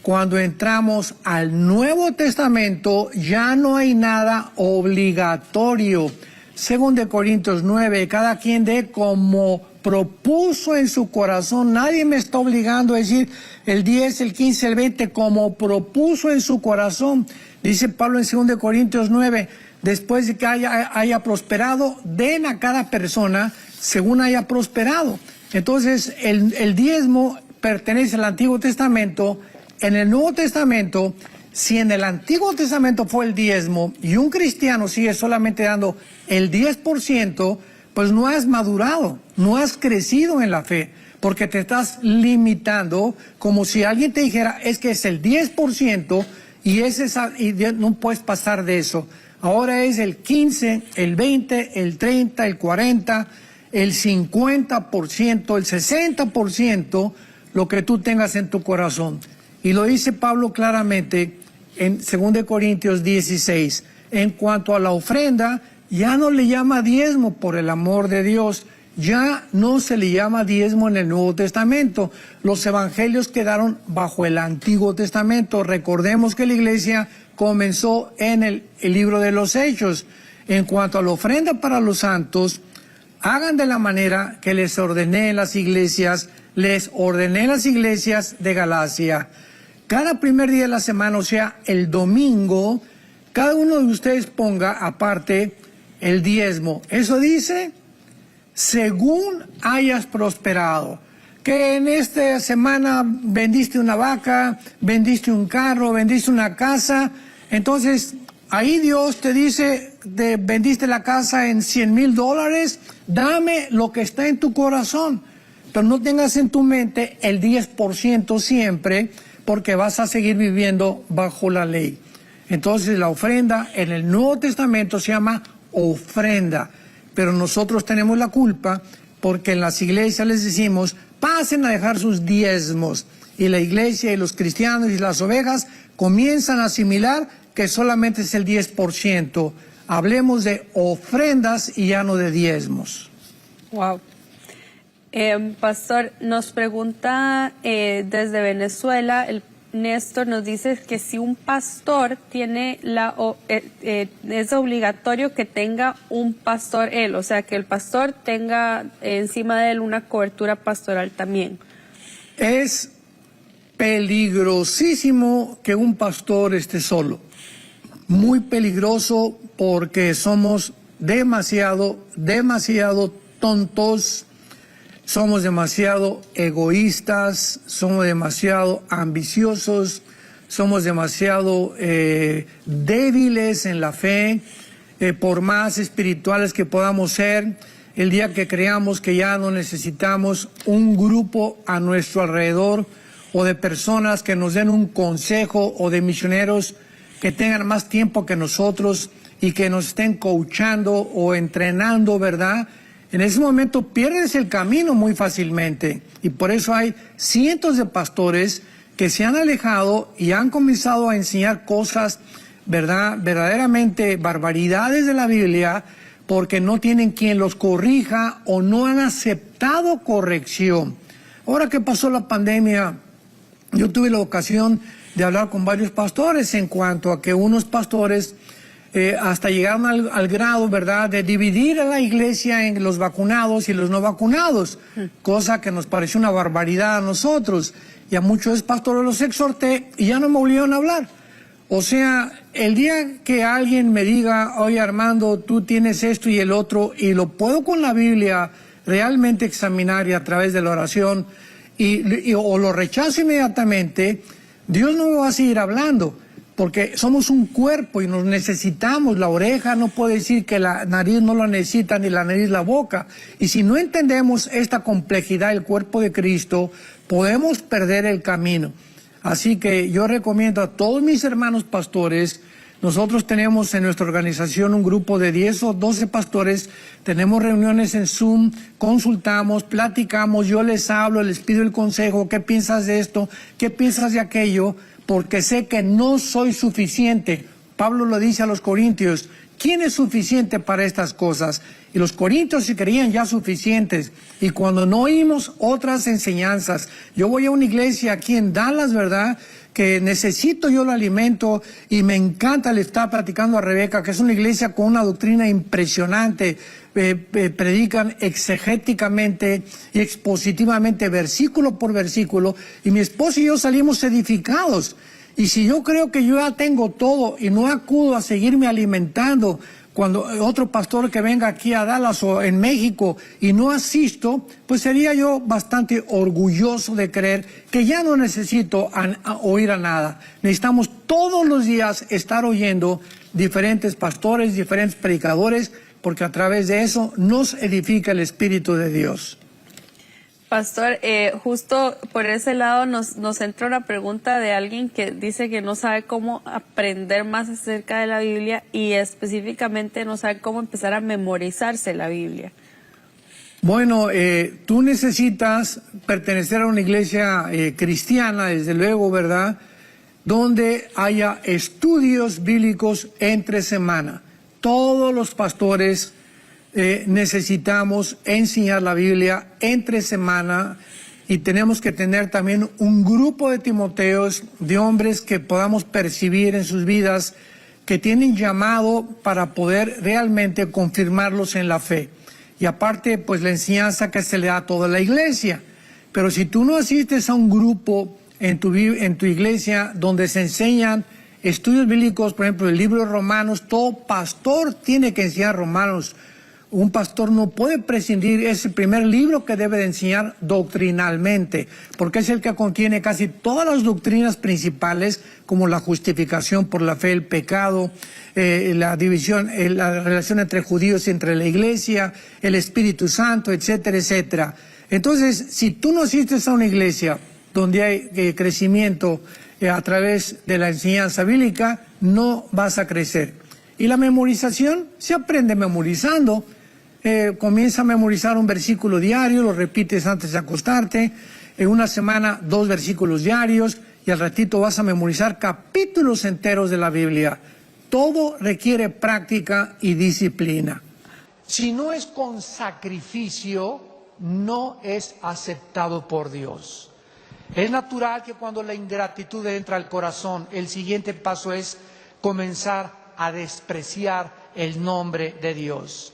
cuando entramos al Nuevo Testamento, ya no hay nada obligatorio. Según de Corintios 9, cada quien dé como propuso en su corazón. Nadie me está obligando a decir el 10, el 15, el 20, como propuso en su corazón. Dice Pablo en 2 de Corintios 9, después de que haya prosperado, den a cada persona según haya prosperado. Entonces, el diezmo pertenece al Antiguo Testamento. En el Nuevo Testamento, si en el Antiguo Testamento fue el diezmo y un cristiano sigue solamente dando el 10%, pues no has madurado, no has crecido en la fe, porque te estás limitando, como si alguien te dijera, es que es el 10% y no puedes pasar de eso. Ahora es el 15, el 20, el 30, el 40, el 50%, el 60%, lo que tú tengas en tu corazón. Y lo dice Pablo claramente en 2 Corintios 16. En cuanto a la ofrenda, ya no le llama diezmo por el amor de Dios. Ya no se le llama diezmo en el Nuevo Testamento. Los evangelios quedaron bajo el Antiguo Testamento. Recordemos que la iglesia comenzó en el libro de los Hechos. En cuanto a la ofrenda para los santos, hagan de la manera que les ordené en las iglesias de Galacia. Cada primer día de la semana, o sea, el domingo, cada uno de ustedes ponga aparte el diezmo. Eso dice, según hayas prosperado. Que en esta semana vendiste una vaca, vendiste un carro, vendiste una casa. Entonces, ahí Dios te dice, vendiste la casa en $100,000, dame lo que está en tu corazón. Pero no tengas en tu mente el 10% siempre, porque vas a seguir viviendo bajo la ley. Entonces la ofrenda en el Nuevo Testamento se llama ofrenda, pero nosotros tenemos la culpa porque en las iglesias les decimos, pasen a dejar sus diezmos, y la iglesia y los cristianos y las ovejas comienzan a asimilar que solamente es el 10%. Hablemos de ofrendas y ya no de diezmos. Wow. Pastor, nos pregunta desde Venezuela, el Néstor nos dice que si un pastor tiene es obligatorio que tenga un pastor él, o sea, que el pastor tenga encima de él una cobertura pastoral también. Es peligrosísimo que un pastor esté solo. Muy peligroso, porque somos demasiado tontos. Somos demasiado egoístas, somos demasiado ambiciosos, somos demasiado débiles en la fe, por más espirituales que podamos ser. El día que creamos que ya no necesitamos un grupo a nuestro alrededor, o de personas que nos den un consejo, o de misioneros que tengan más tiempo que nosotros y que nos estén coachando o entrenando, ¿verdad? En ese momento pierdes el camino muy fácilmente, y por eso hay cientos de pastores que se han alejado y han comenzado a enseñar cosas, ¿verdad?, verdaderamente barbaridades de la Biblia, porque no tienen quien los corrija o no han aceptado corrección. Ahora que pasó la pandemia, yo tuve la ocasión de hablar con varios pastores en cuanto a que unos pastores hasta llegaron al grado, ¿verdad?, de dividir a la iglesia en los vacunados y los no vacunados, cosa que nos pareció una barbaridad a nosotros, y a muchos pastores los exhorté y ya no me volvieron a hablar. O sea, el día que alguien me diga, oye Armando, tú tienes esto y el otro, y lo puedo con la Biblia realmente examinar y a través de la oración, o lo rechazo inmediatamente, Dios no me va a seguir hablando. Porque somos un cuerpo y nos necesitamos. La oreja no puede decir que la nariz no la necesita, ni la nariz la boca. Y si no entendemos esta complejidad del cuerpo de Cristo, podemos perder el camino. Así que yo recomiendo a todos mis hermanos pastores. Nosotros tenemos en nuestra organización un grupo de 10 o 12 pastores, tenemos reuniones en Zoom, consultamos, platicamos, yo les hablo, les pido el consejo, ¿qué piensas de esto? ¿Qué piensas de aquello? Porque sé que no soy suficiente. Pablo lo dice a los corintios, ¿quién es suficiente para estas cosas? Y los corintios se creían ya suficientes. Y cuando no oímos otras enseñanzas, yo voy a una iglesia aquí en Dallas, ¿verdad?, que necesito yo el alimento, y me encanta, le estaba platicando a Rebeca, que es una iglesia con una doctrina impresionante. Predican exegéticamente y expositivamente, versículo por versículo, y mi esposo y yo salimos edificados. Y si yo creo que yo ya tengo todo y no acudo a seguirme alimentando, cuando otro pastor que venga aquí a Dallas o en México y no asisto, pues sería yo bastante orgulloso de creer que ya no necesito oír a nada. Necesitamos todos los días estar oyendo diferentes pastores, diferentes predicadores, porque a través de eso nos edifica el Espíritu de Dios. Pastor, justo por ese lado nos entra una pregunta de alguien que dice que no sabe cómo aprender más acerca de la Biblia y específicamente no sabe cómo empezar a memorizarse la Biblia. Bueno, tú necesitas pertenecer a una iglesia cristiana, desde luego, ¿verdad?, donde haya estudios bíblicos entre semana. Todos los pastores necesitamos enseñar la Biblia entre semana, y tenemos que tener también un grupo de Timoteos, de hombres que podamos percibir en sus vidas, que tienen llamado para poder realmente confirmarlos en la fe. Y aparte, pues la enseñanza que se le da a toda la iglesia. Pero si tú no asistes a un grupo en tu iglesia donde se enseñan estudios bíblicos, por ejemplo, el libro de Romanos, todo pastor tiene que enseñar Romanos. Un pastor no puede prescindir, es el primer libro que debe de enseñar doctrinalmente, porque es el que contiene casi todas las doctrinas principales, como la justificación por la fe, el pecado, la división, la relación entre judíos y entre la iglesia, el Espíritu Santo, etcétera, etcétera. Entonces, si tú no asistes a una iglesia donde hay crecimiento a través de la enseñanza bíblica, no vas a crecer. Y la memorización se aprende memorizando. Comienza a memorizar un versículo diario, lo repites antes de acostarte, en una semana 2 versículos diarios, y al ratito vas a memorizar capítulos enteros de la Biblia. Todo requiere práctica y disciplina. Si no es con sacrificio, no es aceptado por Dios. Es natural que cuando la ingratitud entra al corazón, el siguiente paso es comenzar a despreciar el nombre de Dios.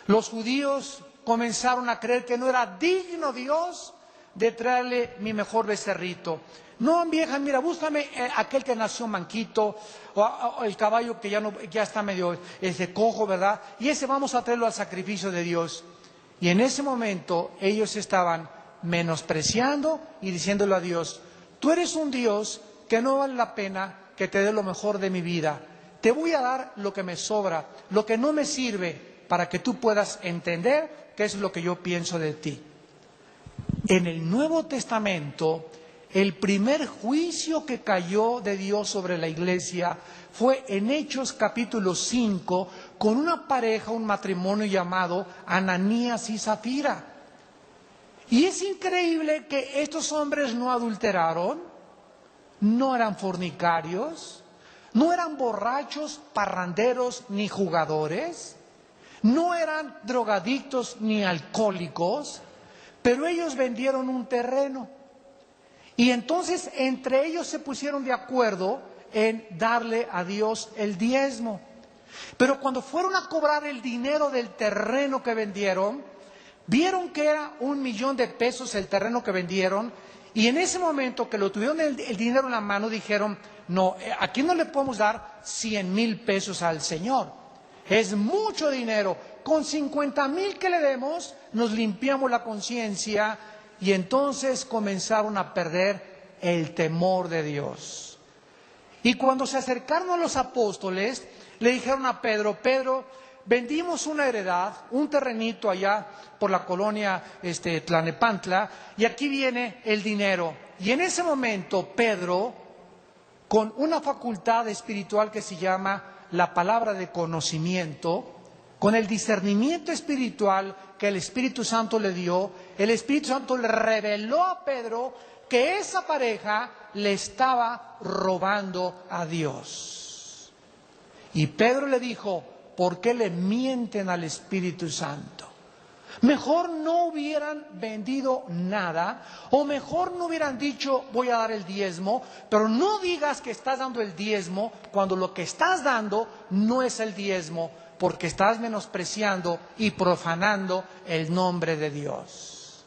Los judíos comenzaron a creer que no era digno Dios de traerle mi mejor becerrito. No, vieja, mira, búscame aquel que nació manquito, o el caballo que ya está medio cojo, ¿verdad? Y ese vamos a traerlo al sacrificio de Dios. Y en ese momento ellos estaban menospreciando y diciéndole a Dios: tú eres un Dios que no vale la pena que te dé lo mejor de mi vida. Te voy a dar lo que me sobra, lo que no me sirve, para que tú puedas entender qué es lo que yo pienso de ti. En el Nuevo Testamento, el primer juicio que cayó de Dios sobre la iglesia fue en Hechos capítulo 5, con una pareja, un matrimonio llamado Ananías y Zafira. Y es increíble que estos hombres no adulteraron, no eran fornicarios, no eran borrachos, parranderos ni jugadores, no eran drogadictos ni alcohólicos, pero ellos vendieron un terreno. Y entonces entre ellos se pusieron de acuerdo en darle a Dios el diezmo. Pero cuando fueron a cobrar el dinero del terreno que vendieron, vieron que era $1,000,000 el terreno que vendieron, y en ese momento que lo tuvieron el dinero en la mano, dijeron: no, aquí no le podemos dar $100,000 al Señor. Es mucho dinero. Con 50,000 que le demos, nos limpiamos la conciencia. Y entonces comenzaron a perder el temor de Dios. Y cuando se acercaron a los apóstoles, le dijeron a Pedro: Pedro, vendimos una heredad, un terrenito allá por la colonia Tlalnepantla, y aquí viene el dinero. Y en ese momento Pedro, con una facultad espiritual que se llama la palabra de conocimiento, con el discernimiento espiritual que el Espíritu Santo le dio, el Espíritu Santo le reveló a Pedro que esa pareja le estaba robando a Dios. Y Pedro le dijo: ¿por qué le mienten al Espíritu Santo? Mejor no hubieran vendido nada, o mejor no hubieran dicho voy a dar el diezmo, pero no digas que estás dando el diezmo cuando lo que estás dando no es el diezmo, porque estás menospreciando y profanando el nombre de Dios.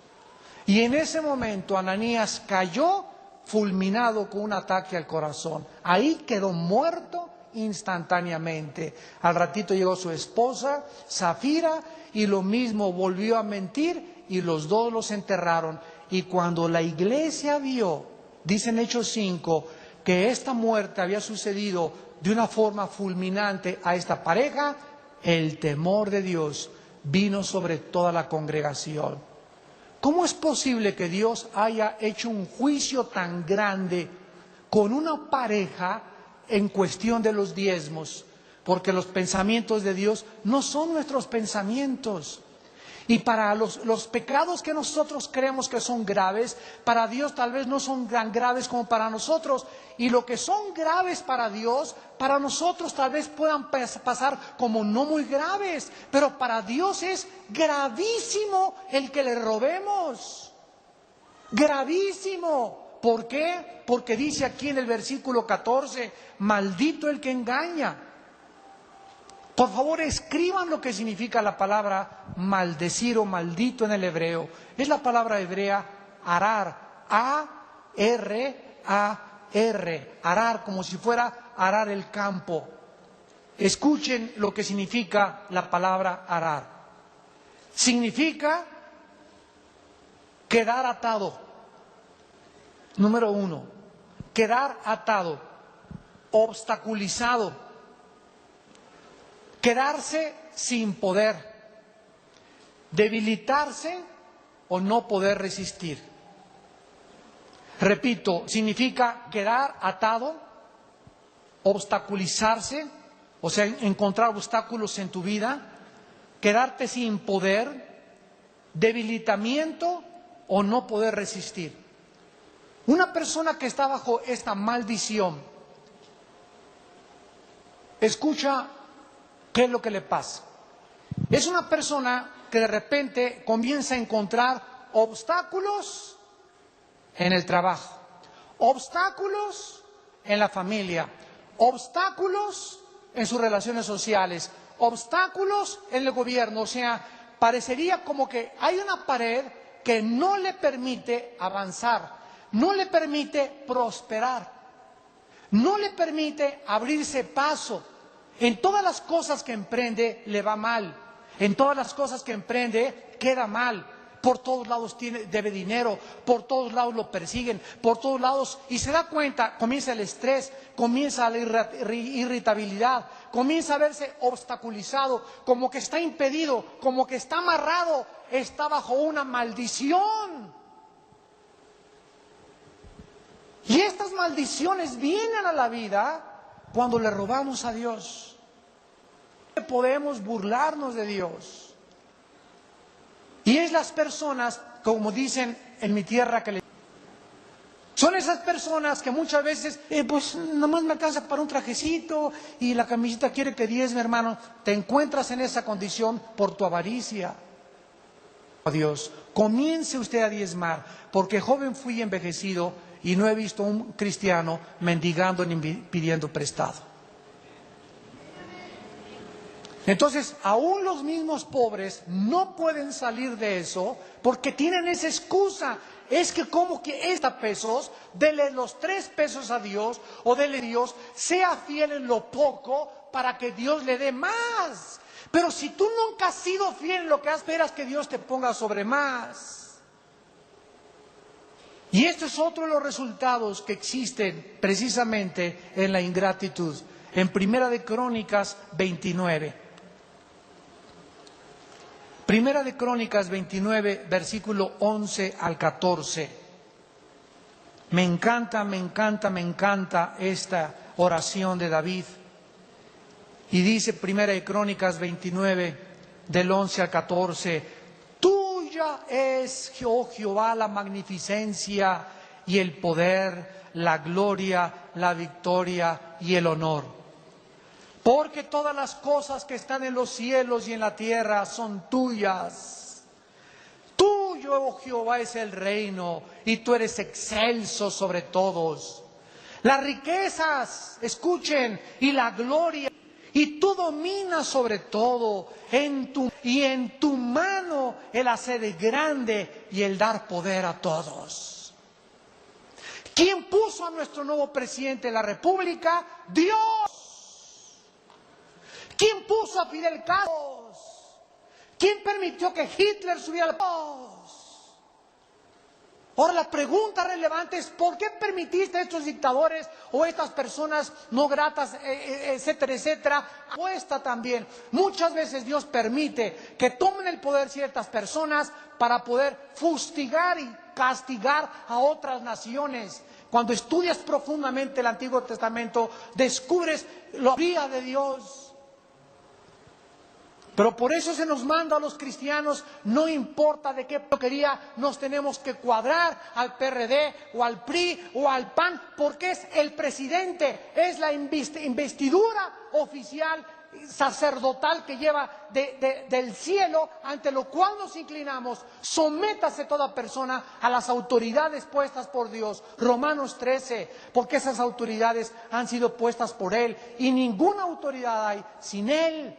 Y en ese momento Ananías cayó fulminado con un ataque al corazón. Ahí quedó muerto instantáneamente. Al ratito llegó su esposa, Zafira, y lo mismo, volvió a mentir y los dos los enterraron. Y cuando la iglesia vio, dice en Hechos 5, que esta muerte había sucedido de una forma fulminante a esta pareja, el temor de Dios vino sobre toda la congregación. ¿Cómo es posible que Dios haya hecho un juicio tan grande con una pareja en cuestión de los diezmos? Porque los pensamientos de Dios no son nuestros pensamientos. Y para los pecados que nosotros creemos que son graves, para Dios tal vez no son tan graves como para nosotros. Y lo que son graves para Dios, para nosotros tal vez puedan pasar como no muy graves. Pero para Dios es gravísimo el que le robemos. Gravísimo. ¿Por qué? Porque dice aquí en el versículo 14, maldito el que engaña. Por favor, escriban lo que significa la palabra maldecir o maldito en el hebreo. Es la palabra hebrea arar, A-R-A-R, arar, como si fuera arar el campo. Escuchen lo que significa la palabra arar. Significa quedar atado. Número 1, quedar atado, obstaculizado. Quedarse sin poder, debilitarse o no poder resistir. Repito, significa quedar atado, obstaculizarse, o sea, encontrar obstáculos en tu vida, quedarte sin poder, debilitamiento o no poder resistir. Una persona que está bajo esta maldición, escucha ¿qué es lo que le pasa? Es una persona que de repente comienza a encontrar obstáculos en el trabajo, obstáculos en la familia, obstáculos en sus relaciones sociales, obstáculos en el gobierno. O sea, parecería como que hay una pared que no le permite avanzar, no le permite prosperar, no le permite abrirse paso. En todas las cosas que emprende le va mal. En todas las cosas que emprende queda mal. Por todos lados debe dinero. Por todos lados lo persiguen. Por todos lados. Y se da cuenta, comienza el estrés, comienza la irritabilidad, comienza a verse obstaculizado, como que está impedido, como que está amarrado, está bajo una maldición. Y estas maldiciones vienen a la vida cuando le robamos a Dios. Podemos burlarnos de Dios. Y es las personas, como dicen en mi tierra, son esas personas que muchas veces, pues nada más me alcanza para un trajecito y la camiseta quiere que diezme, hermano. Te encuentras en esa condición por tu avaricia. Dios, comience usted a diezmar, porque joven fui y envejecido y no he visto un cristiano mendigando ni pidiendo prestado. Entonces, aún los mismos pobres no pueden salir de eso porque tienen esa excusa. Es que como que pesos, dele los 3 pesos a Dios o dele a Dios, sea fiel en lo poco para que Dios le dé más. Pero si tú nunca has sido fiel en lo que esperas que Dios te ponga sobre más. Y este es otro de los resultados que existen precisamente en la ingratitud. En Primera de Crónicas 29. Primera de Crónicas 29, versículo 11 al 14. Me encanta esta oración de David. Y dice Primera de Crónicas 29, del 11 al 14, tuya es, oh Jehová, la magnificencia y el poder, la gloria, la victoria y el honor. Porque todas las cosas que están en los cielos y en la tierra son tuyas. Tuyo, oh Jehová, es el reino, y tú eres excelso sobre todos. Las riquezas, escuchen, y la gloria, y tú dominas sobre todo, y en tu mano el hacer grande y el dar poder a todos. ¿Quién puso a nuestro nuevo presidente de la República? Dios. ¿Quién puso a Fidel Castro? ¿Quién permitió que Hitler subiera al poder? Ahora la pregunta relevante es: ¿por qué permitiste a estos dictadores o estas personas no gratas, etcétera, etcétera? Apuesta también. Muchas veces Dios permite que tomen el poder ciertas personas para poder fustigar y castigar a otras naciones. Cuando estudias profundamente el Antiguo Testamento, descubres la vida de Dios. Pero por eso se nos manda a los cristianos, no importa de qué porquería nos tenemos que cuadrar, al PRD o al PRI o al PAN, porque es el presidente, es la investidura oficial sacerdotal que lleva del cielo, ante lo cual nos inclinamos. Sométase toda persona a las autoridades puestas por Dios. Romanos 13, porque esas autoridades han sido puestas por Él y ninguna autoridad hay sin Él.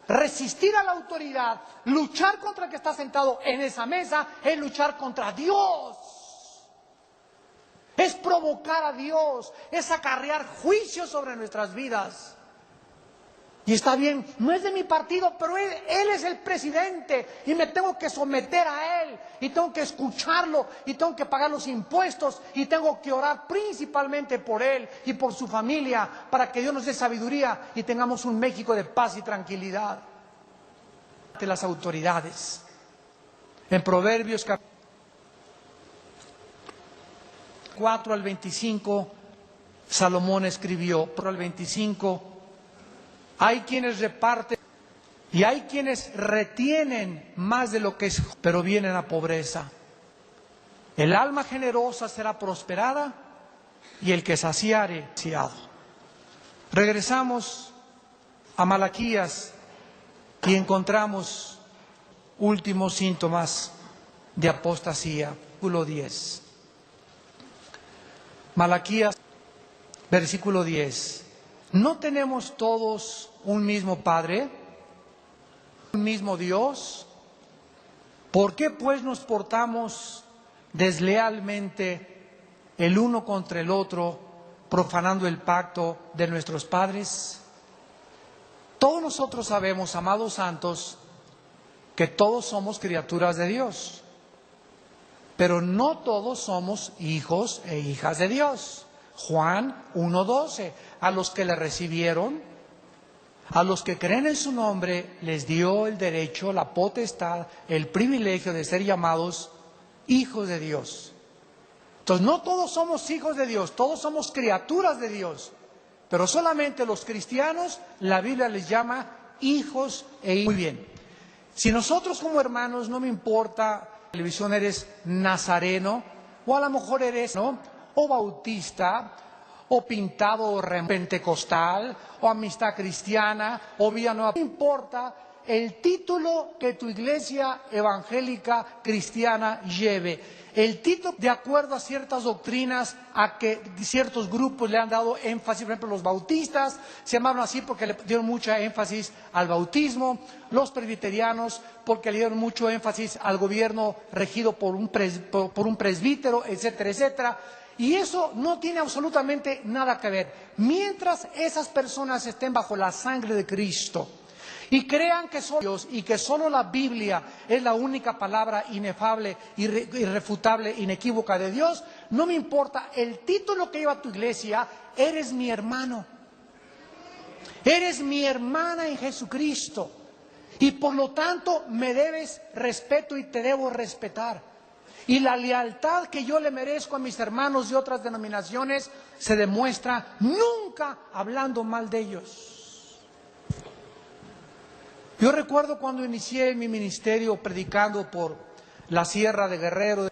Resistir a la autoridad, luchar contra el que está sentado en esa mesa, es luchar contra Dios. Es provocar a Dios, es acarrear juicio sobre nuestras vidas. Y está bien, no es de mi partido, pero él es el presidente y me tengo que someter a Él y tengo que escucharlo y tengo que pagar los impuestos y tengo que orar principalmente por Él y por su familia, para que Dios nos dé sabiduría y tengamos un México de paz y tranquilidad. De las autoridades. En Proverbios 4 al 25, Salomón escribió, al 25, hay quienes reparten y hay quienes retienen más de lo que es, pero vienen a pobreza. El alma generosa será prosperada y el que saciare, saciado. Regresamos a Malaquías y encontramos últimos síntomas de apostasía. Versículo 10. Malaquías, versículo 10. ¿No tenemos todos un mismo Padre, un mismo Dios? ¿Por qué pues nos portamos deslealmente el uno contra el otro, profanando el pacto de nuestros padres? Todos nosotros sabemos, amados santos, que todos somos criaturas de Dios, pero no todos somos hijos e hijas de Dios. Juan 1:12, a los que le recibieron, a los que creen en su nombre, les dio el derecho, la potestad, el privilegio de ser llamados hijos de Dios. Entonces no todos somos hijos de Dios, todos somos criaturas de Dios, pero solamente los cristianos, la Biblia les llama hijos e hijas. Muy bien, si nosotros como hermanos, no me importa, televisión eres nazareno, o a lo mejor eres, ¿no?, o bautista, o pintado, o pentecostal, o amistad cristiana, o vida nueva. No importa el título que tu iglesia evangélica cristiana lleve. El título, de acuerdo a ciertas doctrinas, a que ciertos grupos le han dado énfasis. Por ejemplo, los bautistas se llamaron así porque le dieron mucha énfasis al bautismo. Los presbiterianos porque le dieron mucho énfasis al gobierno regido por un presbítero, etcétera, etcétera. Y eso no tiene absolutamente nada que ver. Mientras esas personas estén bajo la sangre de Cristo y crean que solo Dios y que solo la Biblia es la única palabra inefable, irrefutable, inequívoca de Dios, no me importa el título que lleva tu iglesia, eres mi hermano. Eres mi hermana en Jesucristo. Y por lo tanto me debes respeto y te debo respetar. Y la lealtad que yo le merezco a mis hermanos de otras denominaciones se demuestra nunca hablando mal de ellos. Yo recuerdo cuando inicié mi ministerio predicando por la Sierra de Guerrero,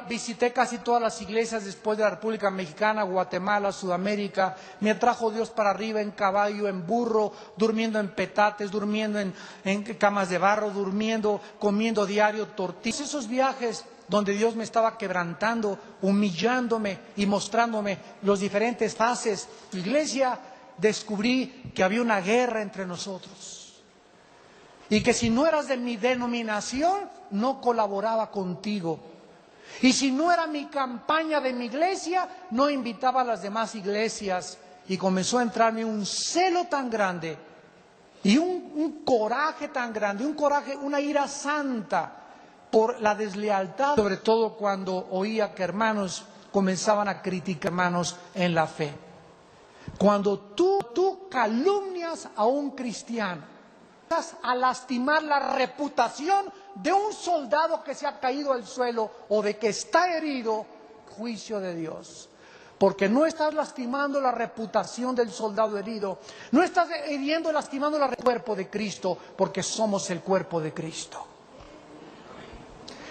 visité casi todas las iglesias después de la República Mexicana, Guatemala, Sudamérica. Me trajo Dios para arriba en caballo, en burro, durmiendo en petates, durmiendo en camas de barro, durmiendo, comiendo diario tortillas. Esos viajes donde Dios me estaba quebrantando, humillándome y mostrándome las diferentes fases. Iglesia, descubrí que había una guerra entre nosotros. Y que si no eras de mi denominación, no colaboraba contigo. Y si no era mi campaña de mi iglesia, no invitaba a las demás iglesias. Y comenzó a entrarme un celo tan grande y un coraje tan grande, una ira santa por la deslealtad, sobre todo cuando oía que hermanos comenzaban a criticar hermanos en la fe. Cuando tú calumnias a un cristiano, a lastimar la reputación de un soldado que se ha caído al suelo o de que está herido, juicio de Dios. Porque no estás lastimando la reputación del soldado herido, no estás hiriendo, lastimando el cuerpo de Cristo, porque somos el cuerpo de Cristo.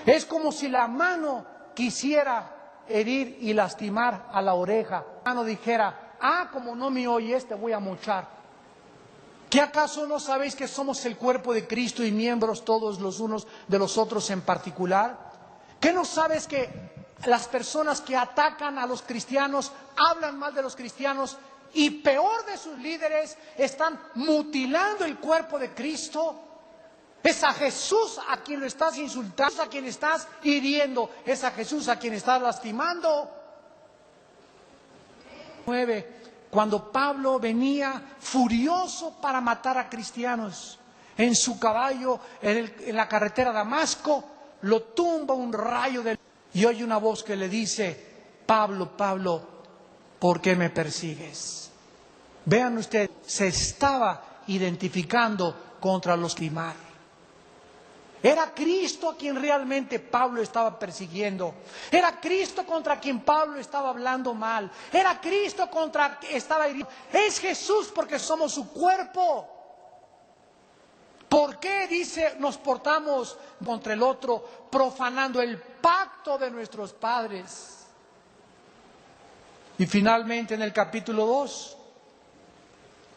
Es como si la mano quisiera herir y lastimar a la oreja. La mano dijera, como no me oyes, te voy a mochar. ¿Qué acaso no sabéis que somos el cuerpo de Cristo y miembros todos los unos de los otros en particular? ¿Qué no sabes que las personas que atacan a los cristianos, hablan mal de los cristianos y peor de sus líderes, están mutilando el cuerpo de Cristo? Es a Jesús a quien lo estás insultando, a quien estás hiriendo, es a Jesús a quien estás lastimando. 9. Cuando Pablo venía furioso para matar a cristianos, en su caballo, en la carretera a Damasco, lo tumba un rayo y oye una voz que le dice, Pablo, Pablo, ¿por qué me persigues? Vean ustedes, se estaba identificando contra los timar. Era Cristo a quien realmente Pablo estaba persiguiendo. Era Cristo contra quien Pablo estaba hablando mal. Era Cristo contra quien estaba hiriendo. Es Jesús porque somos su cuerpo. ¿Por qué, dice, nos portamos contra el otro, profanando el pacto de nuestros padres? Y finalmente en el capítulo 2,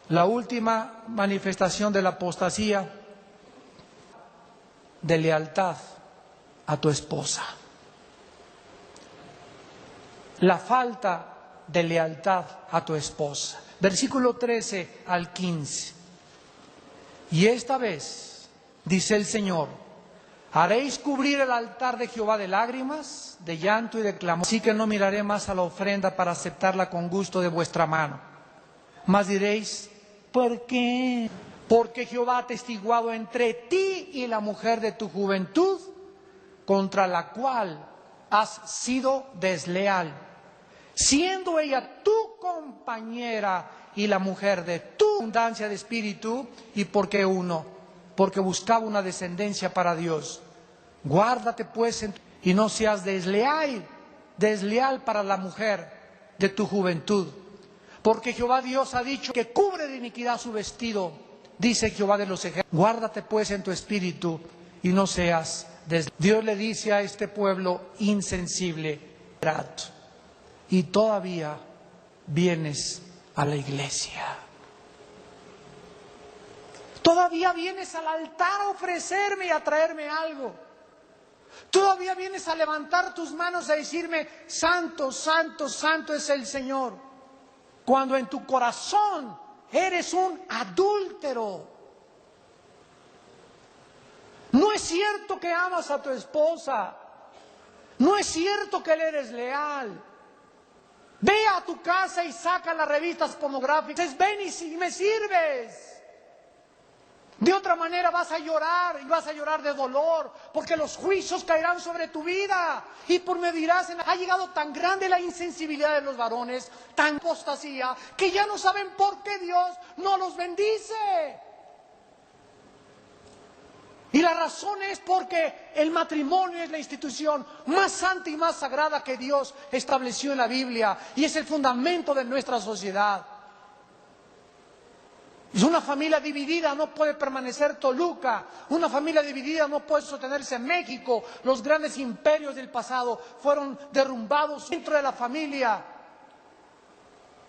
la última manifestación de la apostasía, de lealtad a tu esposa. La falta de lealtad a tu esposa. Versículo 13 al 15. Y esta vez, dice el Señor, haréis cubrir el altar de Jehová de lágrimas, de llanto y de clamor. Así que no miraré más a la ofrenda para aceptarla con gusto de vuestra mano. Mas diréis, ¿por qué? Porque Jehová ha atestiguado entre ti y la mujer de tu juventud, contra la cual has sido desleal, siendo ella tu compañera y la mujer de tu abundancia de espíritu, y porque buscaba una descendencia para Dios. Guárdate pues y no seas desleal para la mujer de tu juventud, porque Jehová Dios ha dicho que cubre de iniquidad su vestido. Dice Jehová de los ejércitos, guárdate pues en tu espíritu y no seas desleal. Dios le dice a este pueblo insensible, y todavía vienes a la iglesia. Todavía vienes al altar a ofrecerme y a traerme algo. Todavía vienes a levantar tus manos a decirme, santo, santo, santo es el Señor. Cuando en tu corazón eres un adúltero. No es cierto que amas a tu esposa. No es cierto que le eres leal. Ve a tu casa y saca las revistas pornográficas. Ven y me sirves. De otra manera vas a llorar y vas a llorar de dolor, porque los juicios caerán sobre tu vida. Y me dirás, ha llegado tan grande la insensibilidad de los varones, tan apostasía, que ya no saben por qué Dios no los bendice. Y la razón es porque el matrimonio es la institución más santa y más sagrada que Dios estableció en la Biblia, y es el fundamento de nuestra sociedad. Una familia dividida no puede permanecer Toluca. Una familia dividida no puede sostenerse México. Los grandes imperios del pasado fueron derrumbados dentro de la familia.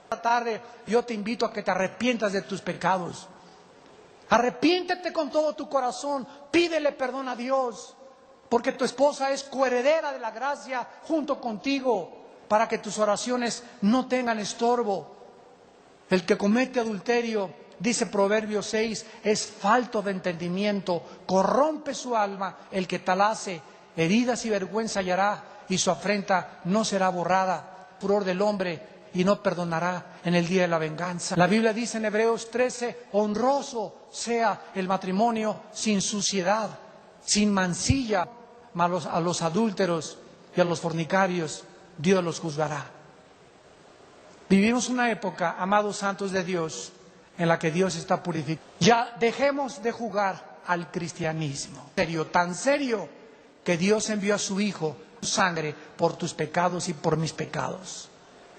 Esta tarde yo te invito a que te arrepientas de tus pecados. Arrepiéntete con todo tu corazón. Pídele perdón a Dios. Porque tu esposa es coheredera de la gracia junto contigo. Para que tus oraciones no tengan estorbo. El que comete adulterio, dice Proverbios 6, es falto de entendimiento, corrompe su alma. El que tal hace, heridas y vergüenza hallará, y su afrenta no será borrada. Furor del hombre, y no perdonará en el día de la venganza. La Biblia dice en Hebreos 13, honroso sea el matrimonio sin suciedad, sin mancilla. A los adúlteros y a los fornicarios, Dios los juzgará. Vivimos una época, amados santos de Dios, en la que Dios está purificando. Ya dejemos de jugar al cristianismo. Serio, tan serio que Dios envió a su Hijo, su sangre, por tus pecados y por mis pecados.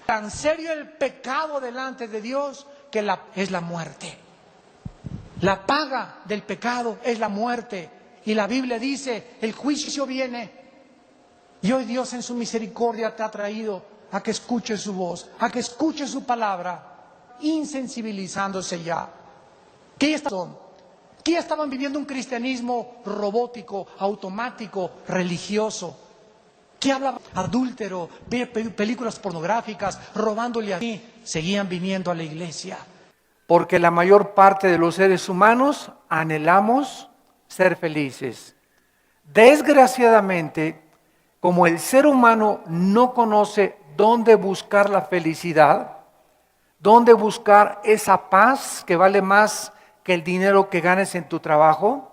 Tan serio el pecado delante de Dios que es la muerte. La paga del pecado es la muerte. Y la Biblia dice, el juicio viene. Y hoy Dios en su misericordia te ha traído a que escuches su voz, a que escuches su palabra, insensibilizándose ya. ¿Qué estaban viviendo? Un cristianismo robótico, automático, religioso. ¿Qué hablaba? Adúltero, películas pornográficas, robándole a ti. Seguían viniendo a la iglesia. Porque la mayor parte de los seres humanos anhelamos ser felices. Desgraciadamente, como el ser humano no conoce dónde buscar la felicidad, dónde buscar esa paz que vale más que el dinero que ganes en tu trabajo,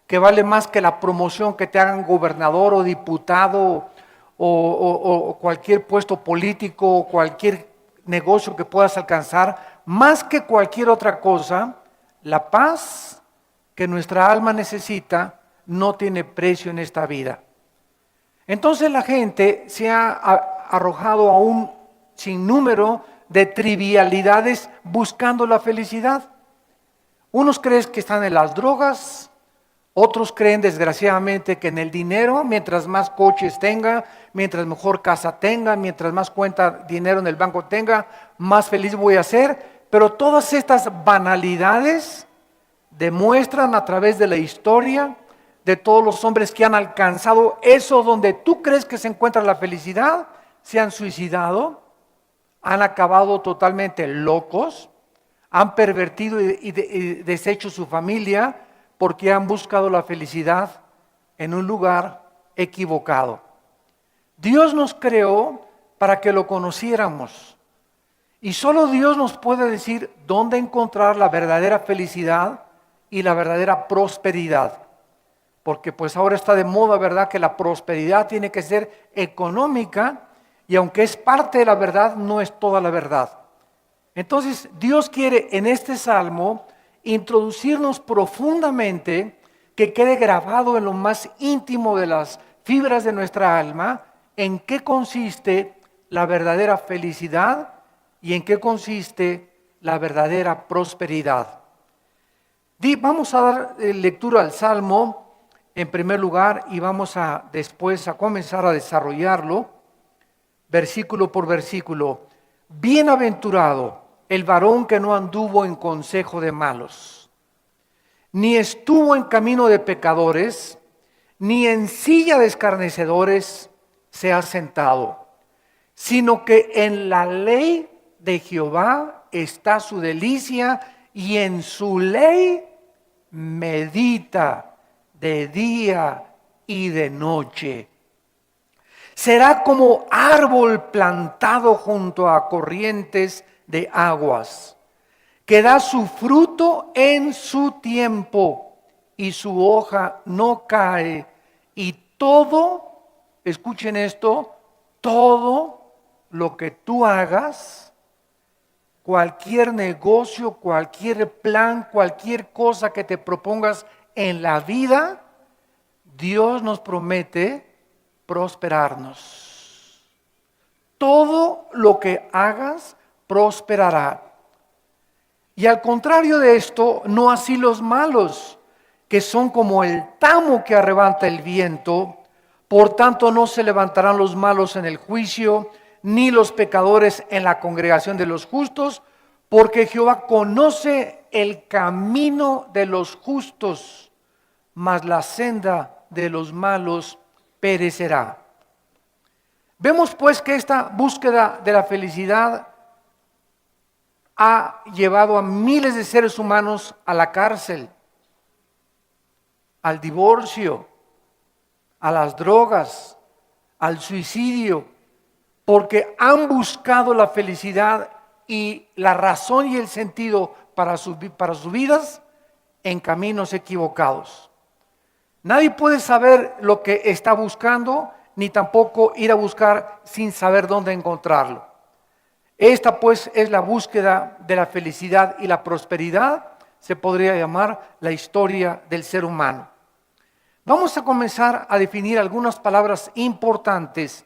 que vale más que la promoción que te hagan gobernador o diputado o cualquier puesto político o cualquier negocio que puedas alcanzar, más que cualquier otra cosa, la paz que nuestra alma necesita no tiene precio en esta vida. Entonces la gente se ha arrojado a un sinnúmero de trivialidades buscando la felicidad. Unos creen que están en las drogas, otros creen desgraciadamente que en el dinero, mientras más coches tenga, mientras mejor casa tenga, mientras más cuenta dinero en el banco tenga, más feliz voy a ser. Pero todas estas banalidades demuestran a través de la historia de todos los hombres que han alcanzado eso donde tú crees que se encuentra la felicidad, se han suicidado, han acabado totalmente locos, han pervertido y deshecho su familia porque han buscado la felicidad en un lugar equivocado. Dios nos creó para que lo conociéramos y solo Dios nos puede decir dónde encontrar la verdadera felicidad y la verdadera prosperidad. Porque pues ahora está de moda, ¿verdad?, que la prosperidad tiene que ser económica y aunque es parte de la verdad, no es toda la verdad. Entonces Dios quiere en este salmo introducirnos profundamente, que quede grabado en lo más íntimo de las fibras de nuestra alma, en qué consiste la verdadera felicidad y en qué consiste la verdadera prosperidad. Vamos a dar lectura al Salmo en primer lugar y vamos después a comenzar a desarrollarlo versículo por versículo. Bienaventurado el varón que no anduvo en consejo de malos, ni estuvo en camino de pecadores, ni en silla de escarnecedores se ha sentado, sino que en la ley de Jehová está su delicia y en su ley medita de día y de noche. Será como árbol plantado junto a corrientes de aguas, que da su fruto en su tiempo y su hoja no cae. Y todo, escuchen esto, todo lo que tú hagas, cualquier negocio, cualquier plan, cualquier cosa que te propongas en la vida, Dios nos promete prosperarnos. Todo lo que hagas prosperará. Y al contrario de esto, no así los malos, que son como el tamo que arrebata el viento. Por tanto, no se levantarán los malos en el juicio, ni los pecadores en la congregación de los justos, porque Jehová conoce el camino de los justos, mas la senda de los malos perecerá. Vemos pues que esta búsqueda de la felicidad ha llevado a miles de seres humanos a la cárcel, al divorcio, a las drogas, al suicidio, porque han buscado la felicidad y la razón y el sentido para sus vidas en caminos equivocados. Nadie puede saber lo que está buscando, ni tampoco ir a buscar sin saber dónde encontrarlo. Esta pues es la búsqueda de la felicidad y la prosperidad, se podría llamar la historia del ser humano. Vamos a comenzar a definir algunas palabras importantes,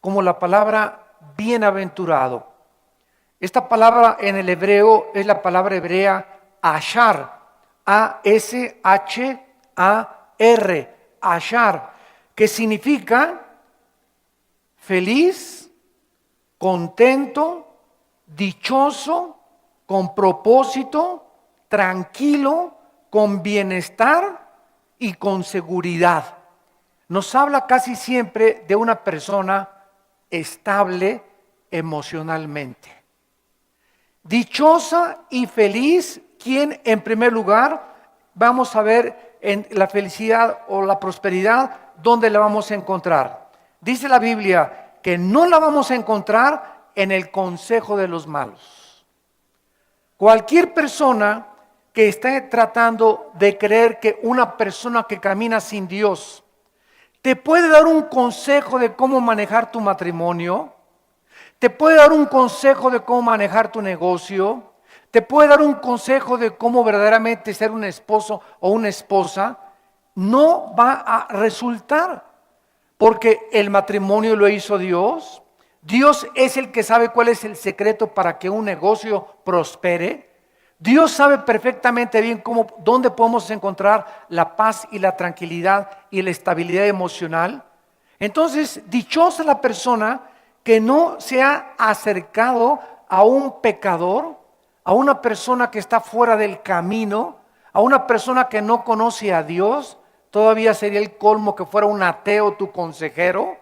como la palabra bienaventurado. Esta palabra en el hebreo es la palabra hebrea ashar, A-S-H-A-R, ashar, que significa feliz, contento, dichoso, con propósito, tranquilo, con bienestar y con seguridad. Nos habla casi siempre de una persona estable emocionalmente. Dichosa y feliz, ¿quién en primer lugar? Vamos a ver en la felicidad o la prosperidad, ¿dónde la vamos a encontrar? Dice la Biblia que no la vamos a encontrar en el consejo de los malos. Cualquier persona que esté tratando de creer que una persona que camina sin Dios te puede dar un consejo de cómo manejar tu matrimonio, te puede dar un consejo de cómo manejar tu negocio, te puede dar un consejo de cómo verdaderamente ser un esposo o una esposa, no va a resultar, porque el matrimonio lo hizo Dios. Dios es el que sabe cuál es el secreto para que un negocio prospere. Dios sabe perfectamente bien dónde podemos encontrar la paz y la tranquilidad y la estabilidad emocional. Entonces, dichosa la persona que no se ha acercado a un pecador, a una persona que está fuera del camino, a una persona que no conoce a Dios. Todavía sería el colmo que fuera un ateo tu consejero,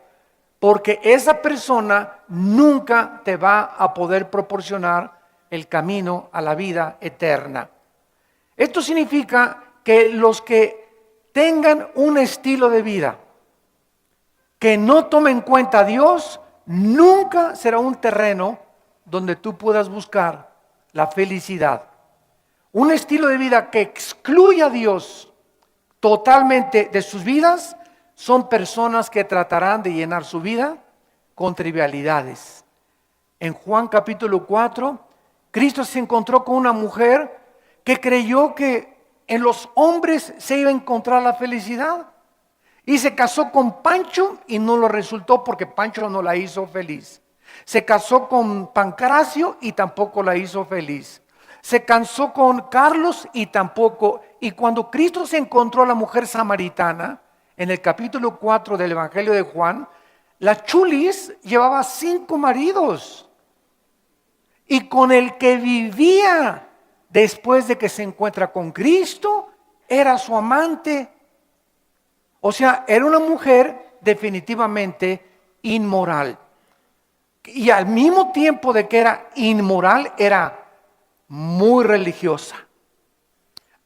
porque esa persona nunca te va a poder proporcionar el camino a la vida eterna. Esto significa que los que tengan un estilo de vida que no tome en cuenta a Dios, nunca será un terreno donde tú puedas buscar la felicidad. Un estilo de vida que excluya a Dios totalmente de sus vidas son personas que tratarán de llenar su vida con trivialidades. En Juan capítulo 4, Cristo se encontró con una mujer que creyó que en los hombres se iba a encontrar la felicidad. Y se casó con Pancho y no lo resultó porque Pancho no la hizo feliz. Se casó con Pancracio y tampoco la hizo feliz. Se casó con Carlos y tampoco. Y cuando Cristo se encontró a la mujer samaritana, en el capítulo 4 del Evangelio de Juan, la chulis llevaba 5 maridos. Y con el que vivía después de que se encuentra con Cristo, era su amante. O sea, era una mujer definitivamente inmoral. Y al mismo tiempo de que era inmoral, era muy religiosa.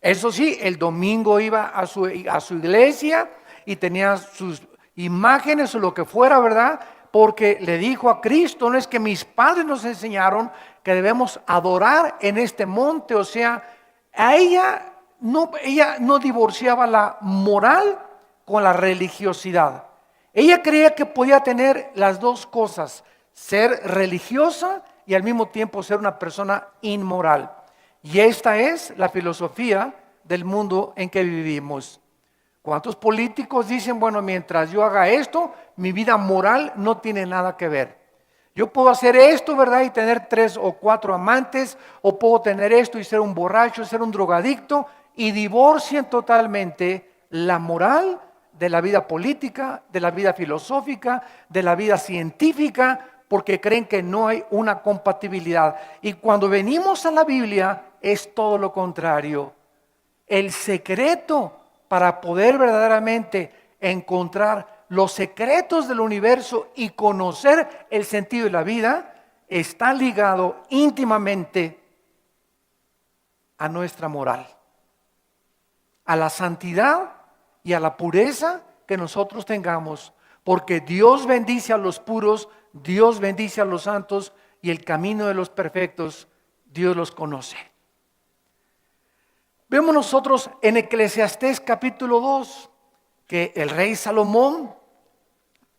Eso sí, el domingo iba a su iglesia y tenía sus imágenes o lo que fuera, ¿verdad? Porque le dijo a Cristo, no es que mis padres nos enseñaron que debemos adorar en este monte. O sea, ella no divorciaba la moral con la religiosidad. Ella creía que podía tener las dos cosas, ser religiosa y al mismo tiempo ser una persona inmoral. Y esta es la filosofía del mundo en que vivimos. ¿Cuántos políticos dicen, bueno, mientras yo haga esto, mi vida moral no tiene nada que ver? Yo puedo hacer esto, ¿verdad? Y tener 3 o 4 amantes, o puedo tener esto y ser un borracho, ser un drogadicto, y divorcian totalmente la moral de la vida política, de la vida filosófica, de la vida científica, porque creen que no hay una compatibilidad. Y cuando venimos a la Biblia es todo lo contrario. El secreto para poder verdaderamente encontrar los secretos del universo y conocer el sentido de la vida está ligado íntimamente a nuestra moral, a la santidad y a la pureza que nosotros tengamos, porque Dios bendice a los puros, Dios bendice a los santos, y el camino de los perfectos Dios los conoce. Vemos nosotros en Eclesiastés capítulo 2 que el rey Salomón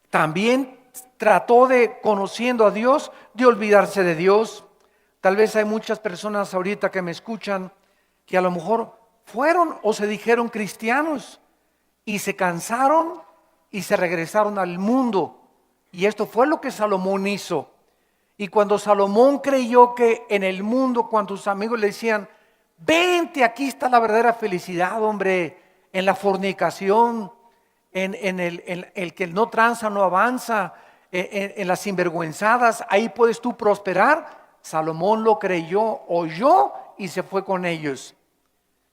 también trató de, conociendo a Dios, de olvidarse de Dios. Tal vez hay muchas personas ahorita que me escuchan que a lo mejor fueron o se dijeron cristianos y se cansaron y se regresaron al mundo. Y esto fue lo que Salomón hizo. Y cuando Salomón creyó que en el mundo, cuando sus amigos le decían, vente, aquí está la verdadera felicidad, hombre, en la fornicación, en el que no tranza, no avanza, en las sinvergüenzadas, ahí puedes tú prosperar. Salomón lo creyó, oyó y se fue con ellos.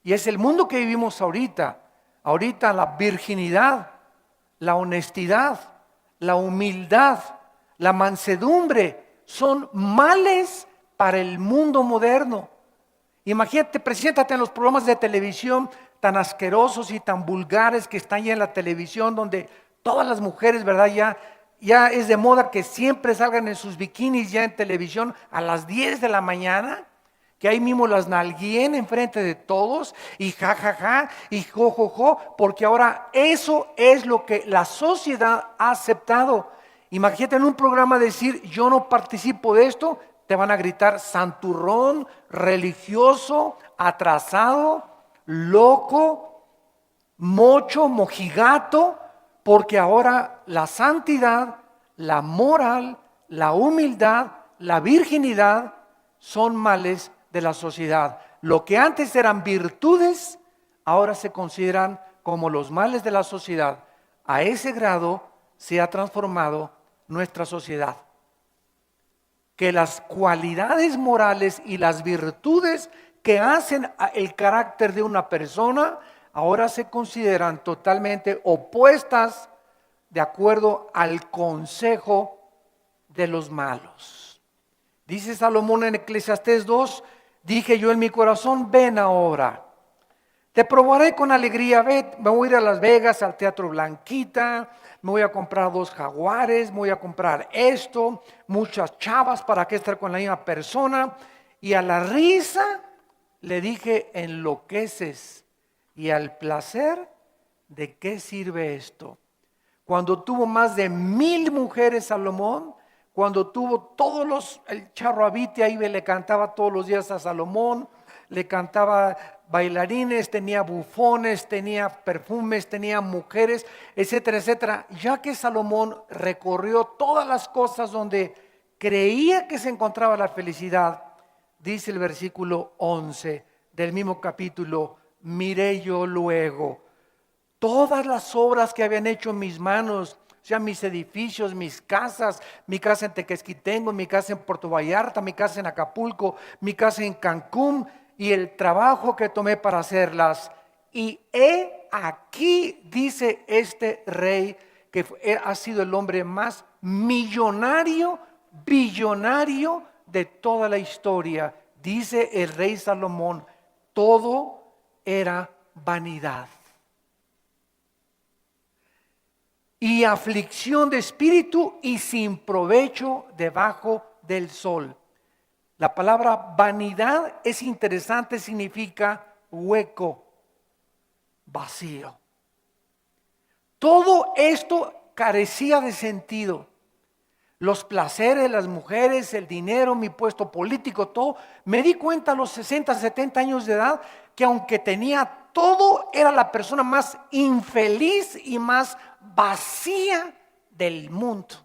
Y es el mundo que vivimos ahorita. Ahorita la virginidad, la honestidad, la humildad, la mansedumbre son males para el mundo moderno. Imagínate, preséntate en los programas de televisión tan asquerosos y tan vulgares que están ya en la televisión, donde todas las mujeres, ¿verdad? Ya es de moda que siempre salgan en sus bikinis ya en televisión a las 10 de la mañana, que ahí mismo las nalgueen enfrente de todos y ja, y jo, porque ahora eso es lo que la sociedad ha aceptado. Imagínate en un programa decir, yo no participo de esto, te van a gritar santurrón, religioso, atrasado, loco, mocho, mojigato, porque ahora la santidad, la moral, la humildad, la virginidad son males de la sociedad. Lo que antes eran virtudes, ahora se consideran como los males de la sociedad. A ese grado se ha transformado nuestra sociedad, que las cualidades morales y las virtudes que hacen el carácter de una persona ahora se consideran totalmente opuestas de acuerdo al consejo de los malos. Dice Salomón en Eclesiastés 2, dije yo en mi corazón, ven ahora, te probaré con alegría, ve, me voy a ir a Las Vegas, al Teatro Blanquita, me voy a comprar 2 jaguares, me voy a comprar esto, muchas chavas, ¿para qué estar con la misma persona? Y a la risa le dije, enloqueces, y al placer, ¿de qué sirve esto? Cuando tuvo más de 1000 mujeres Salomón, cuando tuvo el charro Abite ahí le cantaba todos los días a Salomón, le cantaba bailarines, tenía bufones, tenía perfumes, tenía mujeres, etcétera, etcétera. Ya que Salomón recorrió todas las cosas donde creía que se encontraba la felicidad, dice el versículo 11 del mismo capítulo, miré yo luego todas las obras que habían hecho mis manos, o sea, mis edificios, mis casas, mi casa en Tequesquitengo, mi casa en Puerto Vallarta, mi casa en Acapulco, mi casa en Cancún, y el trabajo que tomé para hacerlas. Y he aquí, dice este rey, que ha sido el hombre más millonario, billonario de toda la historia. Dice el rey Salomón, todo era vanidad y aflicción de espíritu y sin provecho debajo del sol. La palabra vanidad es interesante, significa hueco, vacío. Todo esto carecía de sentido. Los placeres, las mujeres, el dinero, mi puesto político, todo. Me di cuenta a los 60, 70 años de edad que aunque tenía todo, era la persona más infeliz y más vacía del mundo.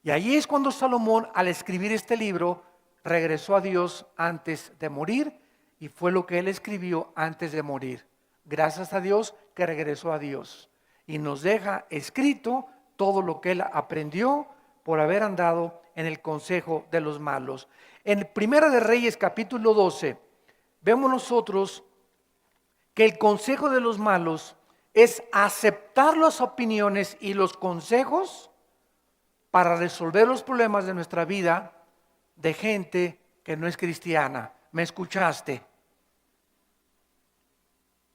Y ahí es cuando Salomón, al escribir este libro, regresó a Dios antes de morir, y fue lo que él escribió antes de morir. Gracias a Dios que regresó a Dios y nos deja escrito todo lo que él aprendió por haber andado en el consejo de los malos. En Primera de Reyes capítulo 12 vemos nosotros que el consejo de los malos es aceptar las opiniones y los consejos para resolver los problemas de nuestra vida de gente que no es cristiana. ¿Me escuchaste?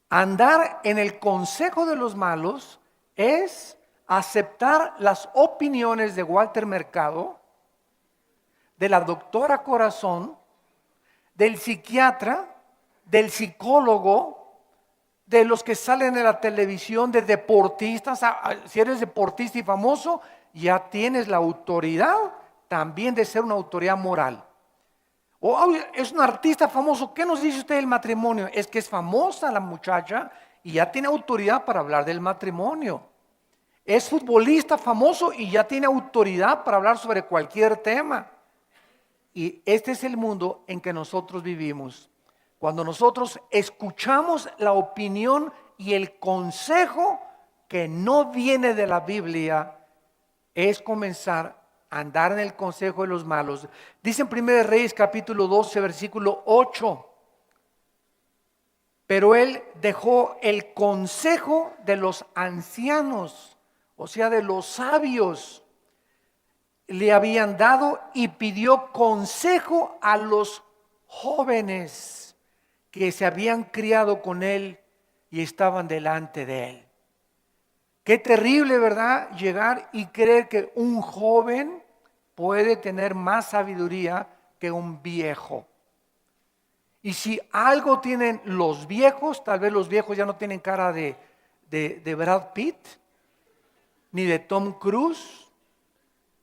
Andar en el consejo de los malos es aceptar las opiniones de Walter Mercado, de la doctora Corazón, del psiquiatra, del psicólogo, de los que salen de la televisión, de deportistas. Si eres deportista y famoso, ya tienes la autoridad también de ser una autoridad moral. O es un artista famoso, ¿qué nos dice usted del matrimonio? Es que es famosa la muchacha y ya tiene autoridad para hablar del matrimonio. Es futbolista famoso y ya tiene autoridad para hablar sobre cualquier tema. Y este es el mundo en que nosotros vivimos. Cuando nosotros escuchamos la opinión y el consejo que no viene de la Biblia, es comenzar a andar en el consejo de los malos. Dice en 1 Reyes capítulo 12 versículo 8: pero él dejó el consejo de los ancianos, o sea, de los sabios, le habían dado, y pidió consejo a los jóvenes que se habían criado con él y estaban delante de él. Qué terrible, ¿verdad? Llegar y creer que un joven puede tener más sabiduría que un viejo. Y si algo tienen los viejos, tal vez los viejos ya no tienen cara de Brad Pitt, ni de Tom Cruise,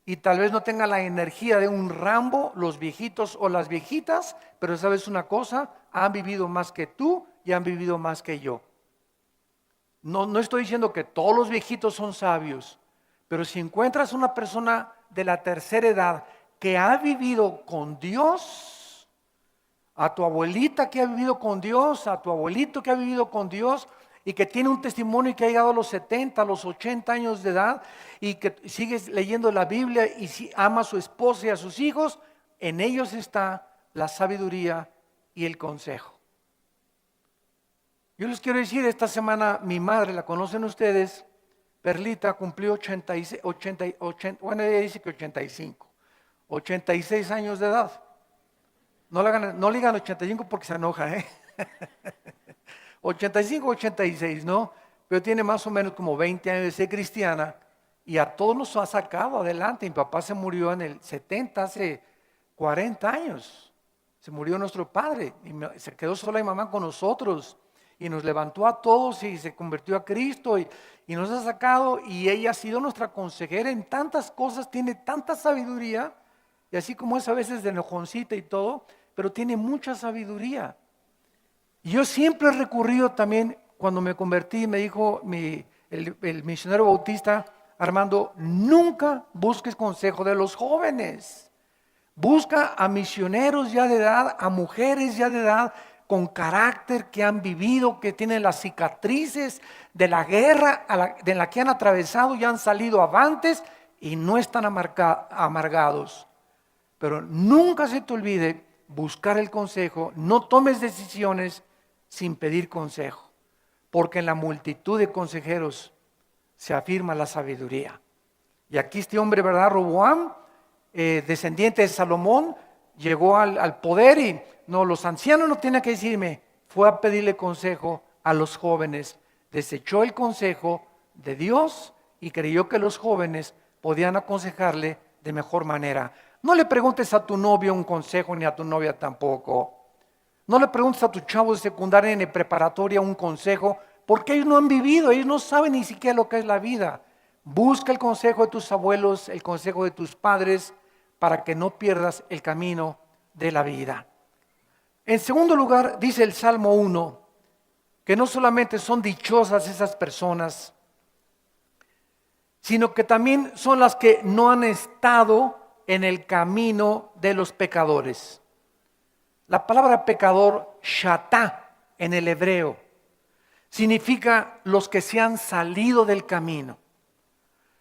y tal vez no tengan la energía de un Rambo, los viejitos o las viejitas, pero sabes una cosa, han vivido más que tú y han vivido más que yo. No estoy diciendo que todos los viejitos son sabios, pero si encuentras una persona de la tercera edad que ha vivido con Dios, a tu abuelita que ha vivido con Dios, a tu abuelito que ha vivido con Dios, y que tiene un testimonio que ha llegado a los 70, a los 80 años de edad, y que sigue leyendo la Biblia y ama a su esposa y a sus hijos, en ellos está la sabiduría y el consejo. Yo les quiero decir, esta semana mi madre, la conocen ustedes, Perlita, cumplió 86, bueno, ella dice que 86 años de edad. No le digan 85 porque se enoja, 85, 86, ¿no? Pero tiene más o menos como 20 años de ser cristiana y a todos nos ha sacado adelante. Mi papá se murió en el 70, hace 40 años. Se murió nuestro padre y se quedó sola mi mamá con nosotros. Y nos levantó a todos y se convirtió a Cristo y nos ha sacado, y ella ha sido nuestra consejera en tantas cosas, tiene tanta sabiduría, y así como es a veces de enojoncita y todo, pero tiene mucha sabiduría. Y yo siempre he recurrido también, cuando me convertí, me dijo el misionero bautista, Armando, nunca busques consejo de los jóvenes, busca a misioneros ya de edad, a mujeres ya de edad, con carácter, que han vivido, que tienen las cicatrices de la guerra de la que han atravesado y han salido avantes y no están amargados. Pero nunca se te olvide buscar el consejo, no tomes decisiones sin pedir consejo, porque en la multitud de consejeros se afirma la sabiduría. Y aquí este hombre, ¿verdad? Roboam, descendiente de Salomón, llegó al poder y los ancianos no tienen que decirme, fue a pedirle consejo a los jóvenes, desechó el consejo de Dios y creyó que los jóvenes podían aconsejarle de mejor manera. No le preguntes a tu novio un consejo, ni a tu novia tampoco. No le preguntes a tus chavos de secundaria ni de preparatoria un consejo, porque ellos no han vivido, ellos no saben ni siquiera lo que es la vida. Busca el consejo de tus abuelos, el consejo de tus padres, para que no pierdas el camino de la vida. En segundo lugar, dice el Salmo 1, que no solamente son dichosas esas personas sino que también son las que no han estado en el camino de los pecadores. La palabra pecador, shatá, en el hebreo, significa los que se han salido del camino.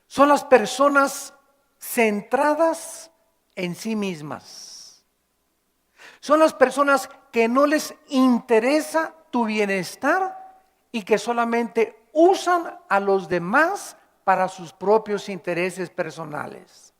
Son las personas centradas en sí mismas. Son las personas que no les interesa tu bienestar y que solamente usan a los demás para sus propios intereses personales.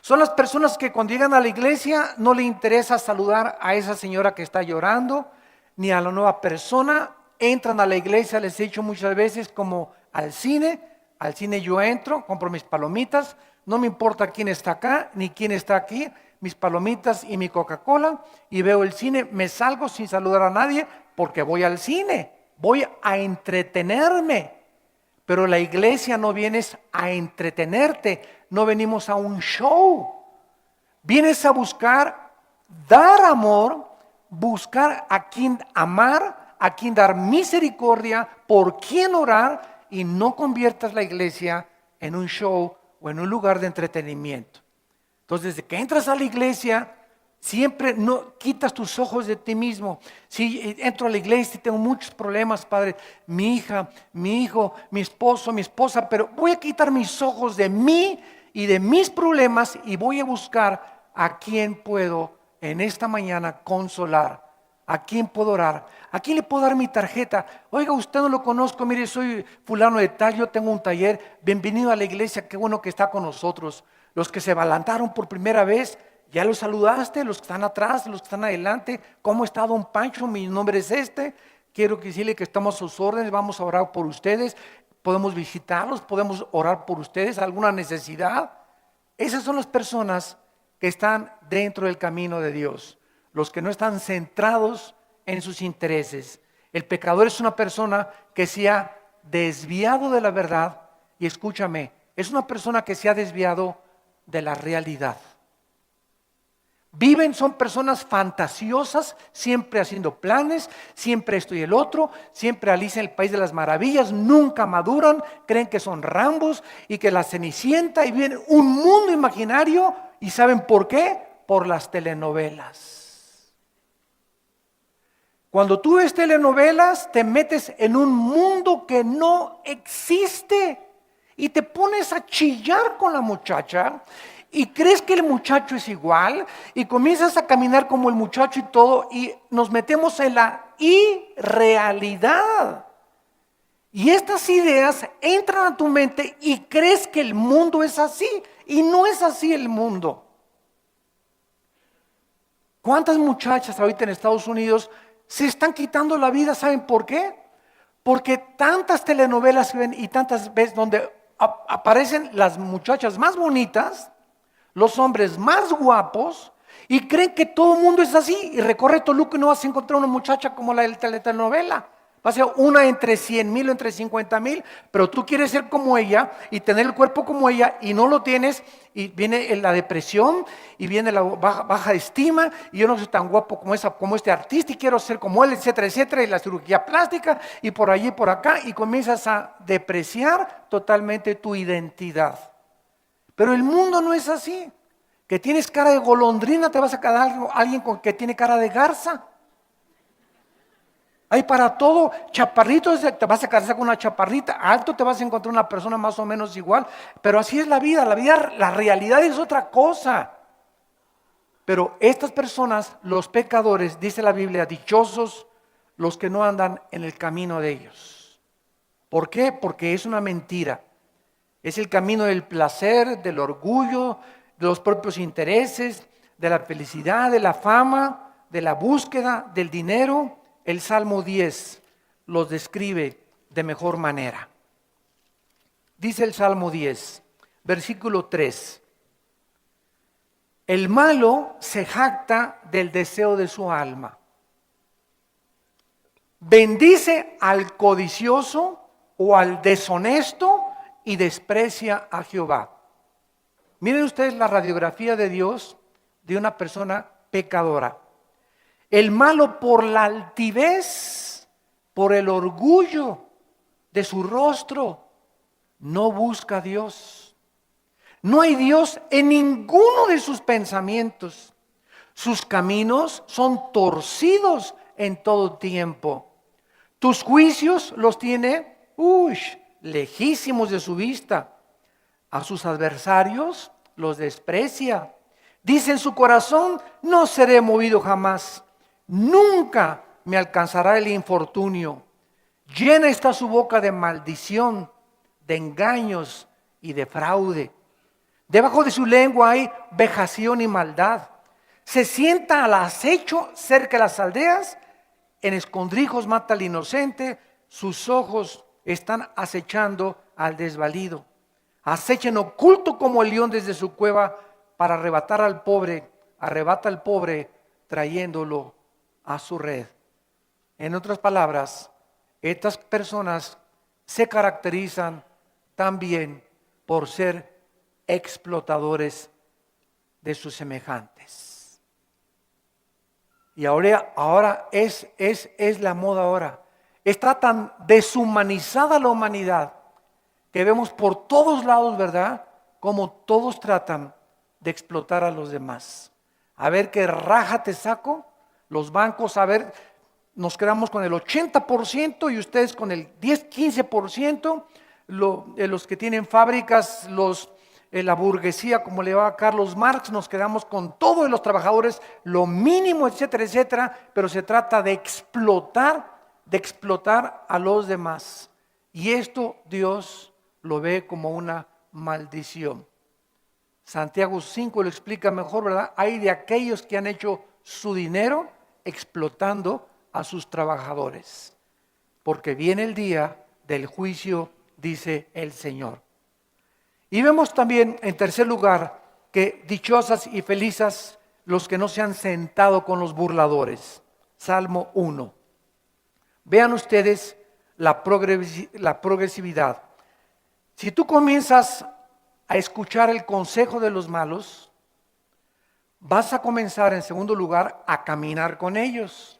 Son las personas que cuando llegan a la iglesia no le interesa saludar a esa señora que está llorando, ni a la nueva persona. Entran a la iglesia, les he dicho muchas veces, como al cine. Al cine yo entro, compro mis palomitas, no me importa quién está acá, ni quién está aquí, mis palomitas y mi Coca-Cola, y veo el cine, me salgo sin saludar a nadie, porque voy al cine, voy a entretenerme. Pero la iglesia no vienes a entretenerte, no venimos a un show. Vienes a buscar, dar amor, buscar a quien amar, a quien dar misericordia, por quien orar, y no conviertas la iglesia en un show o en un lugar de entretenimiento. Entonces, desde que entras a la iglesia, siempre no quitas tus ojos de ti mismo. Si entro a la iglesia y tengo muchos problemas, padre, mi hija, mi hijo, mi esposo, mi esposa, pero voy a quitar mis ojos de mí y de mis problemas y voy a buscar a quién puedo en esta mañana consolar, a quién puedo orar, a quién le puedo dar mi tarjeta. Oiga, usted no lo conozco, mire, soy fulano de tal, yo tengo un taller, bienvenido a la iglesia, qué bueno que está con nosotros. Los que se balantaron por primera vez, ya los saludaste, los que están atrás, los que están adelante. ¿Cómo está don Pancho? Mi nombre es este. Quiero decirle que estamos a sus órdenes, vamos a orar por ustedes. Podemos visitarlos, podemos orar por ustedes, alguna necesidad. Esas son las personas que están dentro del camino de Dios, los que no están centrados en sus intereses. El pecador es una persona que se ha desviado de la verdad, y escúchame, es una persona que se ha desviado de la realidad. Viven, son personas fantasiosas, siempre haciendo planes, siempre esto y el otro, siempre Alicia en el País de las Maravillas, nunca maduran, creen que son Rambos y que la Cenicienta, y viven un mundo imaginario. ¿Y saben por qué? Por las telenovelas. Cuando tú ves telenovelas, te metes en un mundo que no existe y te pones a chillar con la muchacha y crees que el muchacho es igual y comienzas a caminar como el muchacho y todo, y nos metemos en la irrealidad. Y estas ideas entran a tu mente y crees que el mundo es así, y no es así el mundo. ¿Cuántas muchachas ahorita en Estados Unidos se están quitando la vida? ¿Saben por qué? Porque tantas telenovelas ven y tantas veces donde aparecen las muchachas más bonitas, los hombres más guapos, y creen que todo el mundo es así. Y recorre Toluca y no vas a encontrar una muchacha como la de la telenovela. Va a ser una entre 100,000 o entre 50,000, pero tú quieres ser como ella y tener el cuerpo como ella y no lo tienes, y viene la depresión y viene la baja estima, y yo no soy tan guapo como este artista y quiero ser como él, etcétera, etcétera, y la cirugía plástica y por allí y por acá, y comienzas a depreciar totalmente tu identidad. Pero el mundo no es así. Que tienes cara de golondrina, te vas a quedar alguien que tiene cara de garza. Hay para todo, chaparrito, te vas a casar con una chaparrita, alto te vas a encontrar una persona más o menos igual, pero así es la vida, la realidad es otra cosa. Pero estas personas, los pecadores, dice la Biblia, dichosos los que no andan en el camino de ellos. ¿Por qué? Porque es una mentira. Es el camino del placer, del orgullo, de los propios intereses, de la felicidad, de la fama, de la búsqueda, del dinero. El Salmo 10 los describe de mejor manera. Dice el Salmo 10, versículo 3. El malo se jacta del deseo de su alma. Bendice al codicioso o al deshonesto y desprecia a Jehová. Miren ustedes la radiografía de Dios de una persona pecadora. El malo por la altivez, por el orgullo de su rostro, no busca a Dios. No hay Dios en ninguno de sus pensamientos. Sus caminos son torcidos en todo tiempo. Tus juicios los tiene, lejísimos de su vista. A sus adversarios los desprecia. Dice en su corazón, no seré movido jamás. Nunca me alcanzará el infortunio. Llena está su boca de maldición, de engaños y de fraude. Debajo de su lengua hay vejación y maldad. Se sienta al acecho cerca de las aldeas. En escondrijos mata al inocente. Sus ojos están acechando al desvalido. Acecha en oculto como el león desde su cueva para arrebatar al pobre. Arrebata al pobre trayéndolo a su red. En otras palabras, estas personas se caracterizan también por ser explotadores de sus semejantes. Y ahora es la moda ahora. Está tan deshumanizada la humanidad que vemos por todos lados, ¿verdad? Como todos tratan de explotar a los demás. A ver qué raja te saco. Los bancos, a ver, nos quedamos con el 80% y ustedes con el 10-15%. Los que tienen fábricas, la burguesía, como le va a Carlos Marx, nos quedamos con todos los trabajadores, lo mínimo, etcétera, etcétera, pero se trata de explotar a los demás. Y esto Dios lo ve como una maldición. Santiago 5 lo explica mejor, ¿verdad? Hay de aquellos que han hecho su dinero explotando a sus trabajadores, porque viene el día del juicio, dice el Señor. Y vemos también, en tercer lugar, que dichosas y felices los que no se han sentado con los burladores. Salmo 1. Vean ustedes la progresividad. Si tú comienzas a escuchar el consejo de los malos, vas a comenzar en segundo lugar a caminar con ellos.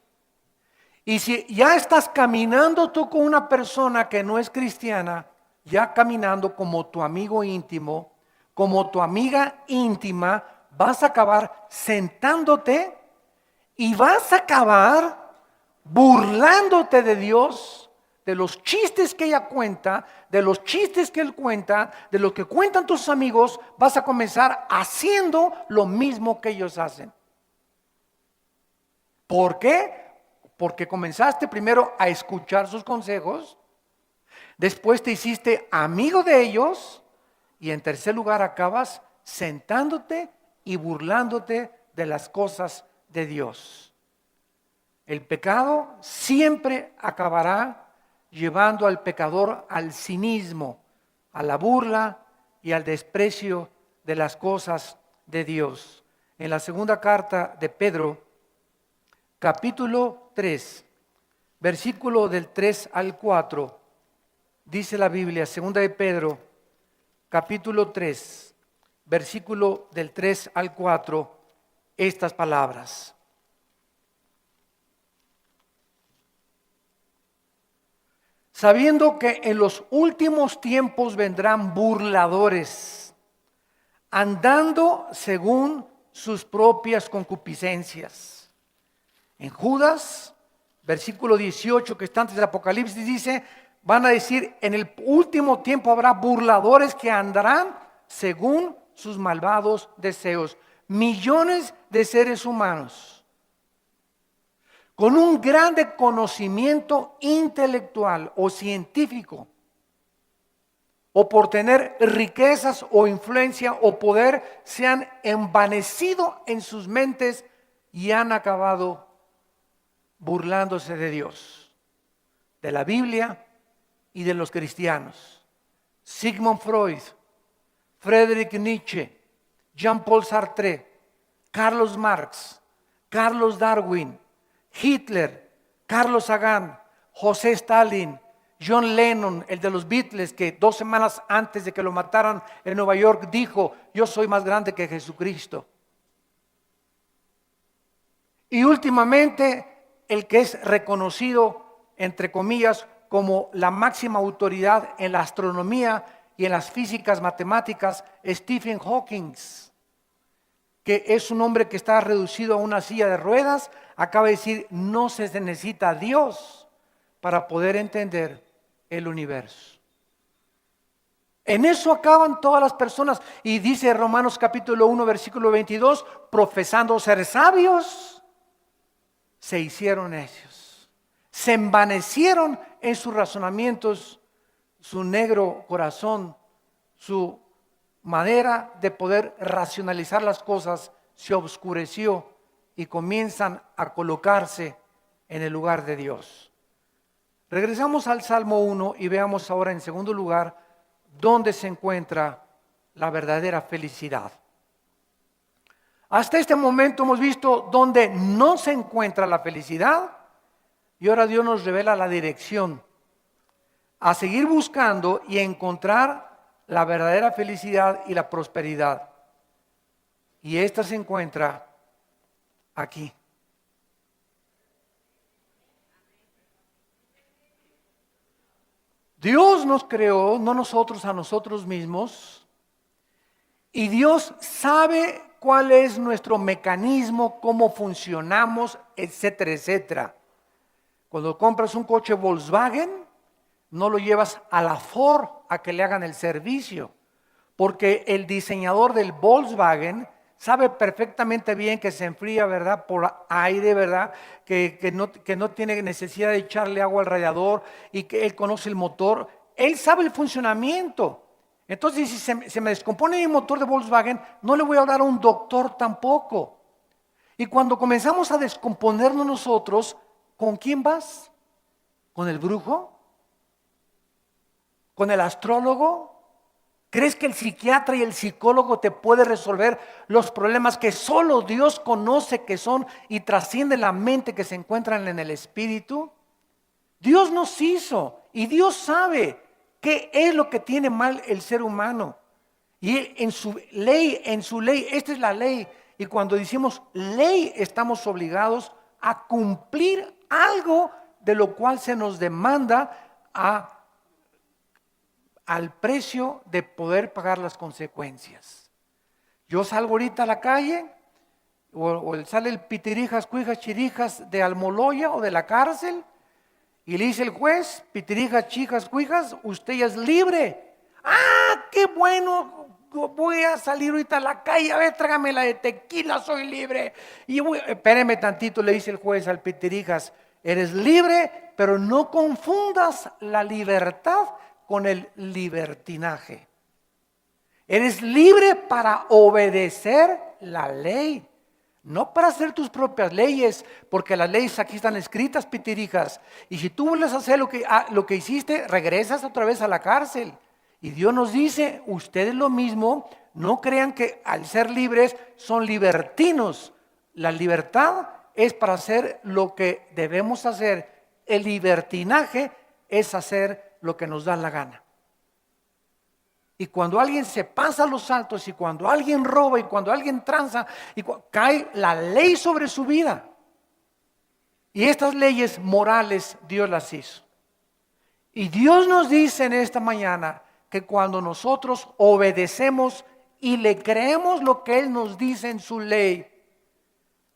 Y si ya estás caminando tú con una persona que no es cristiana, ya caminando como tu amigo íntimo, como tu amiga íntima, vas a acabar sentándote y vas a acabar burlándote de Dios, de los chistes que ella cuenta, de los chistes que él cuenta, de lo que cuentan tus amigos. Vas a comenzar haciendo lo mismo que ellos hacen. ¿Por qué? Porque comenzaste primero a escuchar sus consejos, después te hiciste amigo de ellos y en tercer lugar acabas sentándote y burlándote de las cosas de Dios. El pecado siempre acabará llevando al pecador al cinismo, a la burla y al desprecio de las cosas de Dios. En la segunda carta de Pedro, capítulo 3, versículo del 3 al 4, dice la Biblia, segunda de Pedro, capítulo 3, versículo del 3 al 4, estas palabras. Sabiendo que en los últimos tiempos vendrán burladores, andando según sus propias concupiscencias. En Judas, versículo 18, que está antes del Apocalipsis, dice, van a decir, en el último tiempo habrá burladores que andarán según sus malvados deseos. Millones de seres humanos con un grande conocimiento intelectual o científico, o por tener riquezas o influencia o poder, se han envanecido en sus mentes y han acabado burlándose de Dios, de la Biblia y de los cristianos. Sigmund Freud, Friedrich Nietzsche, Jean-Paul Sartre, Carlos Marx, Carlos Darwin, Hitler, Carlos Sagan, José Stalin, John Lennon, el de los Beatles, que 2 semanas antes de que lo mataran en Nueva York dijo, yo soy más grande que Jesucristo. Y últimamente, el que es reconocido, entre comillas, como la máxima autoridad en la astronomía y en las físicas matemáticas Stephen Hawking, que es un hombre que está reducido a una silla de ruedas, acaba de decir, no se necesita a Dios para poder entender el universo. En eso acaban todas las personas. Y dice Romanos capítulo 1, versículo 22, profesando ser sabios, se hicieron necios. Se envanecieron en sus razonamientos, su negro corazón, su manera de poder racionalizar las cosas se oscureció y comienzan a colocarse en el lugar de Dios. Regresamos al Salmo 1 y veamos ahora en segundo lugar dónde se encuentra la verdadera felicidad. Hasta este momento hemos visto dónde no se encuentra la felicidad y ahora Dios nos revela la dirección a seguir buscando y encontrar la verdadera felicidad y la prosperidad. Y esta se encuentra aquí. Dios nos creó, no nosotros a nosotros mismos, y Dios sabe cuál es nuestro mecanismo, cómo funcionamos, etcétera, etcétera. Cuando compras un coche Volkswagen, no lo llevas a la Ford a que le hagan el servicio, porque el diseñador del Volkswagen sabe perfectamente bien que se enfría, ¿verdad? Por aire, ¿verdad? Que no tiene necesidad de echarle agua al radiador y que él conoce el motor. Él sabe el funcionamiento. Entonces, si se me descompone mi motor de Volkswagen, no le voy a hablar a un doctor tampoco. Y cuando comenzamos a descomponernos nosotros, ¿con quién vas? ¿Con el brujo? ¿Con el astrólogo? ¿Crees que el psiquiatra y el psicólogo te pueden resolver los problemas que solo Dios conoce que son y trascienden la mente, que se encuentran en el espíritu? Dios nos hizo y Dios sabe qué es lo que tiene mal el ser humano. Y en su ley, esta es la ley. Y cuando decimos ley, estamos obligados a cumplir algo de lo cual se nos demanda al precio de poder pagar las consecuencias. Yo salgo ahorita a la calle, o sale el pitirijas, cuijas, chirijas de Almoloya o de la cárcel, y le dice el juez, pitirijas, chijas, cuijas, usted ya es libre. ¡Ah, qué bueno! Voy a salir ahorita a la calle, a ver, trágame la de tequila, soy libre. Y espéreme tantito, le dice el juez al pitirijas, eres libre, pero no confundas la libertad con el libertinaje. Eres libre para obedecer la ley, no para hacer tus propias leyes, porque las leyes aquí están escritas, pitirijas. Y si tú vuelves a hacer lo que hiciste, regresas otra vez a la cárcel. Y Dios nos dice, ustedes lo mismo, no crean que al ser libres son libertinos. La libertad es para hacer lo que debemos hacer. El libertinaje es hacer lo que nos da la gana. Y cuando alguien se pasa los saltos, y cuando alguien roba, y cuando alguien tranza, y cae la ley sobre su vida. Y estas leyes morales Dios las hizo. Y Dios nos dice en esta mañana que cuando nosotros obedecemos y le creemos lo que Él nos dice en su ley,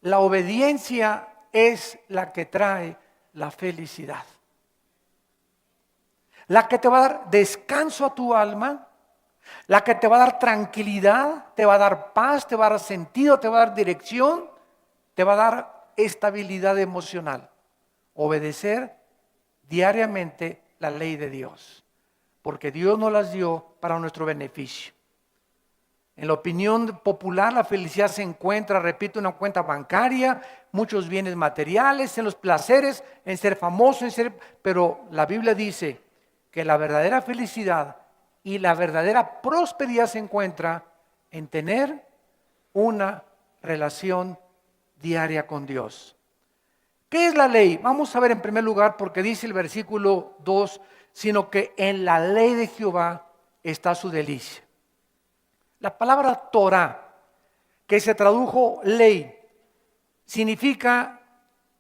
la obediencia es la que trae la felicidad. La que te va a dar descanso a tu alma, la que te va a dar tranquilidad, te va a dar paz, te va a dar sentido, te va a dar dirección, te va a dar estabilidad emocional. Obedecer diariamente la ley de Dios, porque Dios nos las dio para nuestro beneficio. En la opinión popular, la felicidad se encuentra, repito, en una cuenta bancaria, muchos bienes materiales, en los placeres, en ser famoso, pero la Biblia dice que la verdadera felicidad y la verdadera prosperidad se encuentra en tener una relación diaria con Dios. ¿Qué es la ley? Vamos a ver en primer lugar, porque dice el versículo 2, sino que en la ley de Jehová está su delicia. La palabra Torah, que se tradujo ley, significa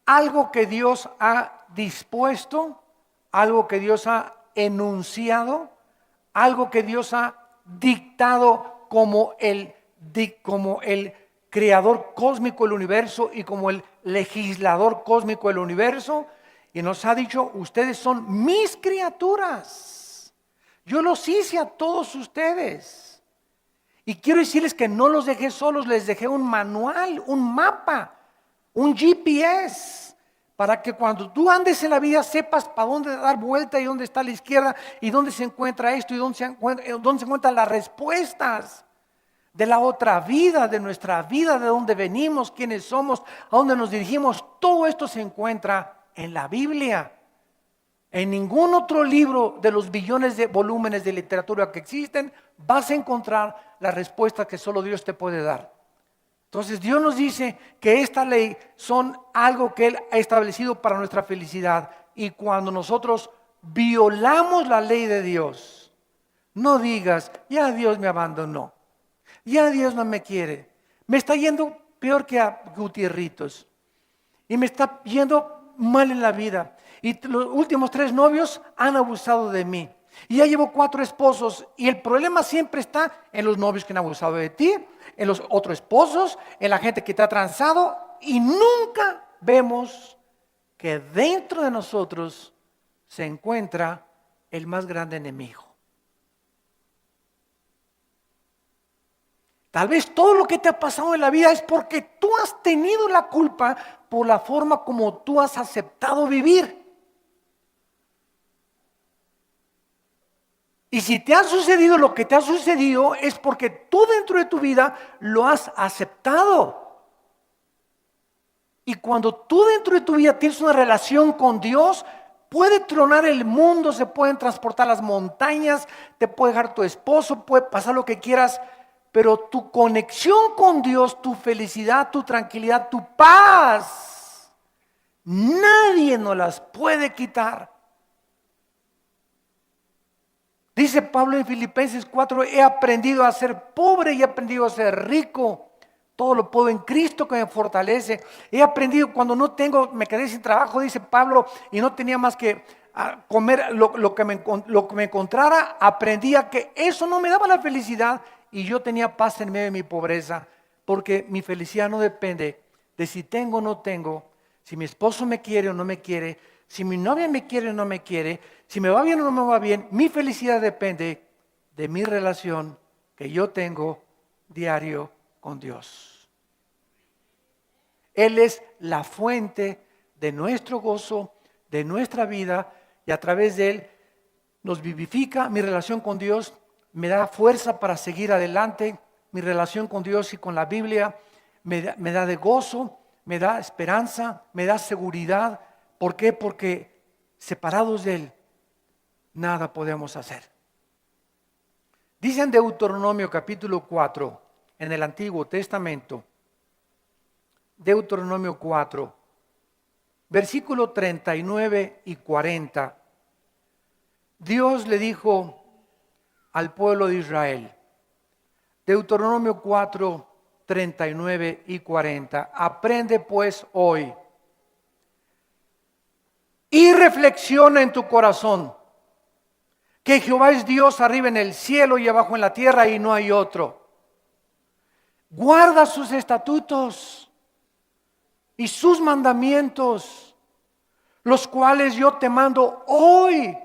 algo que Dios ha dispuesto, algo que Dios ha enunciado, algo que Dios ha dictado como el creador cósmico del universo y como el legislador cósmico del universo, y nos ha dicho: ustedes son mis criaturas, yo los hice a todos ustedes. Y quiero decirles que no los dejé solos, les dejé un manual, un mapa, un GPS, para que cuando tú andes en la vida sepas para dónde dar vuelta y dónde está la izquierda y dónde se encuentra esto y dónde se encuentran las respuestas de la otra vida, de nuestra vida, de dónde venimos, quiénes somos, a dónde nos dirigimos. Todo esto se encuentra en la Biblia. En ningún otro libro de los billones de volúmenes de literatura que existen vas a encontrar la respuesta que solo Dios te puede dar. Entonces Dios nos dice que esta ley son algo que Él ha establecido para nuestra felicidad. Y cuando nosotros violamos la ley de Dios, no digas: ya Dios me abandonó, ya Dios no me quiere, me está yendo peor que a Gutierritos y me está yendo mal en la vida. Y los últimos 3 novios han abusado de mí. Y ya llevo 4 esposos. Y el problema siempre está en los novios que han abusado de ti, en los otros esposos, en la gente que te ha transado. Y nunca vemos que dentro de nosotros se encuentra el más grande enemigo. Tal vez todo lo que te ha pasado en la vida es porque tú has tenido la culpa por la forma como tú has aceptado vivir. Y si te ha sucedido lo que te ha sucedido es porque tú dentro de tu vida lo has aceptado. Y cuando tú dentro de tu vida tienes una relación con Dios, puede tronar el mundo, se pueden transportar las montañas, te puede dejar tu esposo, puede pasar lo que quieras, pero tu conexión con Dios, tu felicidad, tu tranquilidad, tu paz, nadie nos las puede quitar. Dice Pablo en Filipenses 4: he aprendido a ser pobre y he aprendido a ser rico. Todo lo puedo en Cristo que me fortalece. He aprendido cuando no tengo, me quedé sin trabajo, dice Pablo, y no tenía más que comer lo que me encontrara. Aprendía que eso no me daba la felicidad y yo tenía paz en medio de mi pobreza, porque mi felicidad no depende de si tengo o no tengo, si mi esposo me quiere o no me quiere, si mi novia me quiere o no me quiere, si me va bien o no me va bien. Mi felicidad depende de mi relación que yo tengo diario con Dios. Él es la fuente de nuestro gozo, de nuestra vida, y a través de Él nos vivifica. Mi relación con Dios me da fuerza para seguir adelante. Mi relación con Dios y con la Biblia me da de gozo, me da esperanza, me da seguridad. ¿Por qué? Porque separados de Él, nada podemos hacer. Dice en Deuteronomio capítulo 4, en el Antiguo Testamento, Deuteronomio 4, versículo 39 y 40, Dios le dijo al pueblo de Israel, Deuteronomio 4, 39 y 40, aprende pues hoy y reflexiona en tu corazón que Jehová es Dios arriba en el cielo y abajo en la tierra y no hay otro. Guarda sus estatutos y sus mandamientos, los cuales yo te mando hoy.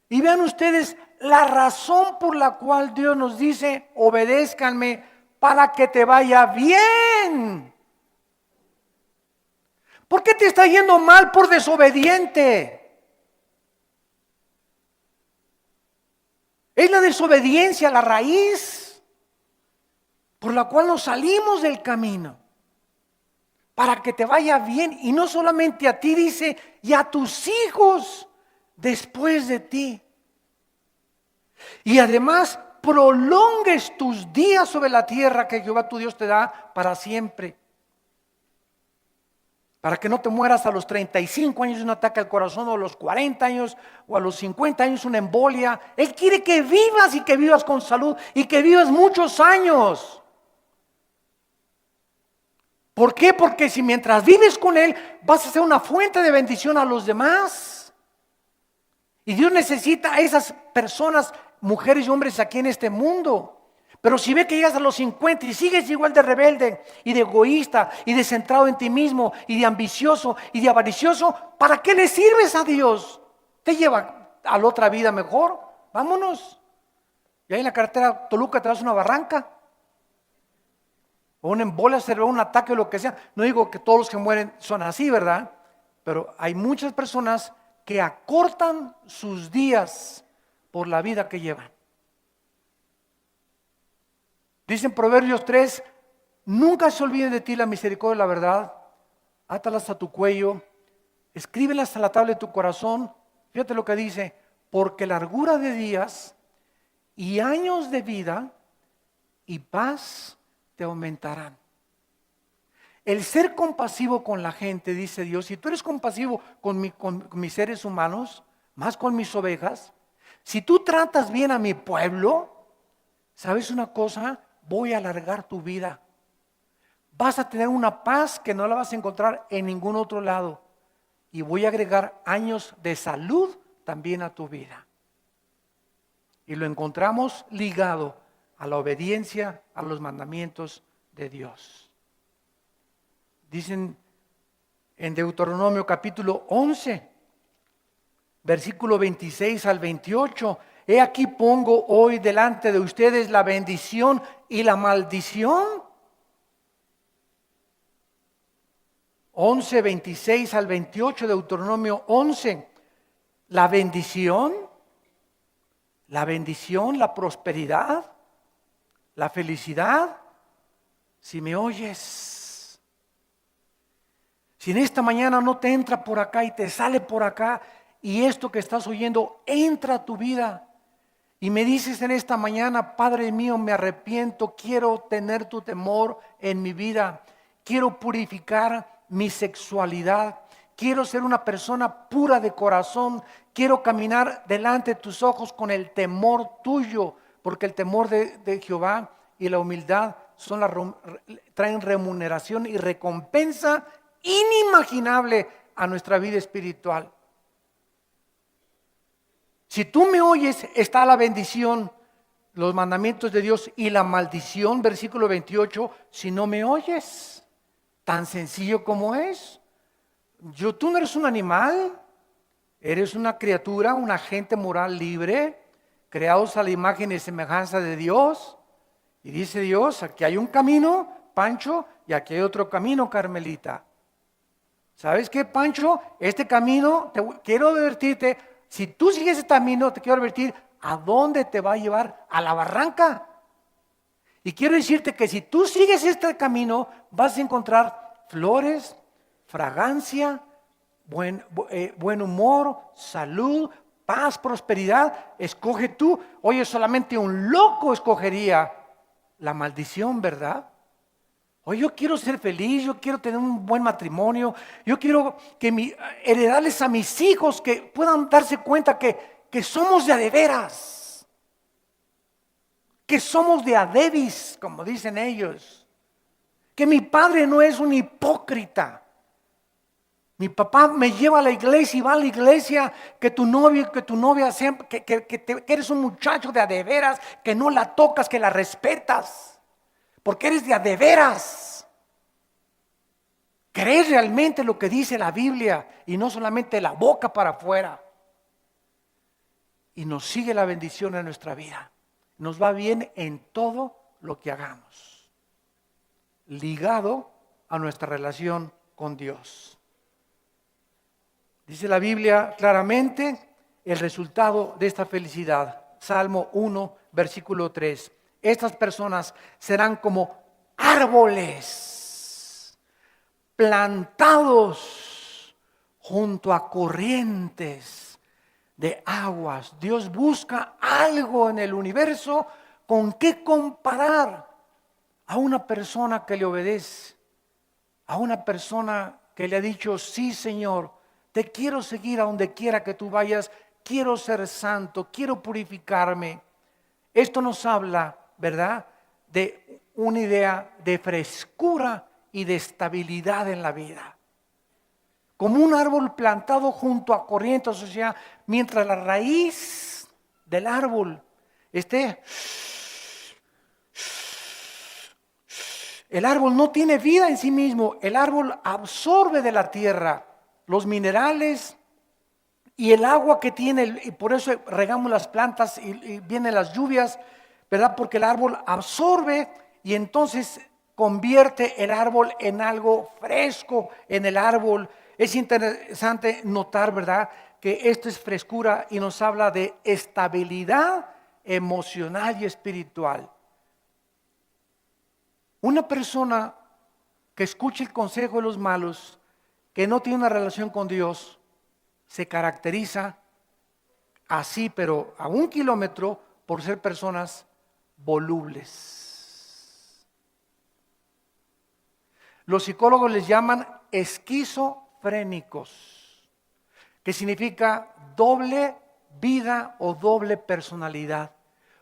Y vean ustedes la razón por la cual Dios nos dice: obedézcanme para que te vaya bien. ¿Por qué te está yendo mal por desobediente? Es la desobediencia la raíz por la cual nos salimos del camino. Para que te vaya bien, y no solamente a ti, dice, y a tus hijos después de ti. Y además prolongues tus días sobre la tierra que Jehová tu Dios te da para siempre. Para que no te mueras a los 35 años de un ataque al corazón, o a los 40 años, o a los 50 años una embolia. Él quiere que vivas y que vivas con salud y que vivas muchos años. ¿Por qué? Porque si mientras vives con Él vas a ser una fuente de bendición a los demás. Y Dios necesita a esas personas, mujeres y hombres aquí en este mundo. Pero si ve que llegas a los 50 y sigues igual de rebelde y de egoísta y de centrado en ti mismo y de ambicioso y de avaricioso, ¿para qué le sirves a Dios? ¿Te lleva a la otra vida mejor? Vámonos. Y ahí en la carretera Toluca te vas a una barranca. O una embolia cerebral, un ataque o lo que sea. No digo que todos los que mueren son así, ¿verdad? Pero hay muchas personas que acortan sus días por la vida que llevan. Dice en Proverbios 3, nunca se olviden de ti la misericordia y la verdad, átalas a tu cuello, escríbelas a la tabla de tu corazón. Fíjate lo que dice, porque largura de días y años de vida y paz te aumentarán. El ser compasivo con la gente, dice Dios, si tú eres compasivo con mis seres humanos, más con mis ovejas, si tú tratas bien a mi pueblo, ¿sabes una cosa? Voy a alargar tu vida. Vas a tener una paz que no la vas a encontrar en ningún otro lado. Y voy a agregar años de salud también a tu vida. Y lo encontramos ligado a la obediencia a los mandamientos de Dios. Dicen en Deuteronomio capítulo 11, versículo 26 al 28, he aquí pongo hoy delante de ustedes la bendición y la maldición. 11, 26 al 28, Deuteronomio 11. La bendición, la prosperidad, la felicidad. Si me oyes, si en esta mañana no te entra por acá y te sale por acá, y esto que estás oyendo entra a tu vida, y me dices en esta mañana, Padre mío, me arrepiento, quiero tener tu temor en mi vida, quiero purificar mi sexualidad, quiero ser una persona pura de corazón, quiero caminar delante de tus ojos con el temor tuyo, porque el temor de Jehová y la humildad traen remuneración y recompensa inimaginable a nuestra vida espiritual. Si tú me oyes, está la bendición, los mandamientos de Dios, y la maldición, versículo 28, si no me oyes. Tan sencillo como es. Tú no eres un animal, eres una criatura, un agente moral libre, creados a la imagen y semejanza de Dios. Y dice Dios, aquí hay un camino, Pancho, y aquí hay otro camino, Carmelita. ¿Sabes qué, Pancho? Este camino, quiero advertirte, si tú sigues este camino, te quiero advertir, ¿a dónde te va a llevar? A la barranca. Y quiero decirte que si tú sigues este camino, vas a encontrar flores, fragancia, buen humor, salud, paz, prosperidad. Escoge tú. Oye, solamente un loco escogería la maldición, ¿verdad? Oye, yo quiero ser feliz, yo quiero tener un buen matrimonio, yo quiero heredarles a mis hijos que puedan darse cuenta que somos de veras, que somos de a debis, como dicen ellos, que mi padre no es un hipócrita. Mi papá me lleva a la iglesia y va a la iglesia, que tu novio, que tu novia, que eres un muchacho de a de veras, que no la tocas, que la respetas. Porque eres de a de veras. ¿Crees realmente lo que dice la Biblia y no solamente la boca para afuera? Y nos sigue la bendición en nuestra vida. Nos va bien en todo lo que hagamos, ligado a nuestra relación con Dios. Dice la Biblia claramente el resultado de esta felicidad. Salmo 1, versículo 3. Estas personas serán como árboles plantados junto a corrientes de aguas. Dios busca algo en el universo con qué comparar a una persona que le obedece, a una persona que le ha dicho, sí, Señor, te quiero seguir a donde quiera que tú vayas, quiero ser santo, quiero purificarme. Esto nos habla, ¿verdad?, de una idea de frescura y de estabilidad en la vida. como un árbol plantado junto a corrientes, o sea, mientras la raíz del árbol esté, el árbol no tiene vida en sí mismo, el árbol absorbe de la tierra los minerales y el agua que tiene, y por eso regamos las plantas y vienen las lluvias, ¿verdad? Porque el árbol absorbe y entonces convierte el árbol en algo fresco en el árbol. Es interesante notar, ¿verdad?, que esto es frescura y nos habla de estabilidad emocional y espiritual. Una persona que escucha el consejo de los malos, que no tiene una relación con Dios, se caracteriza así, pero a 1 kilómetro, por ser personas volubles. Los psicólogos les llaman esquizofrénicos, que significa doble vida o doble personalidad.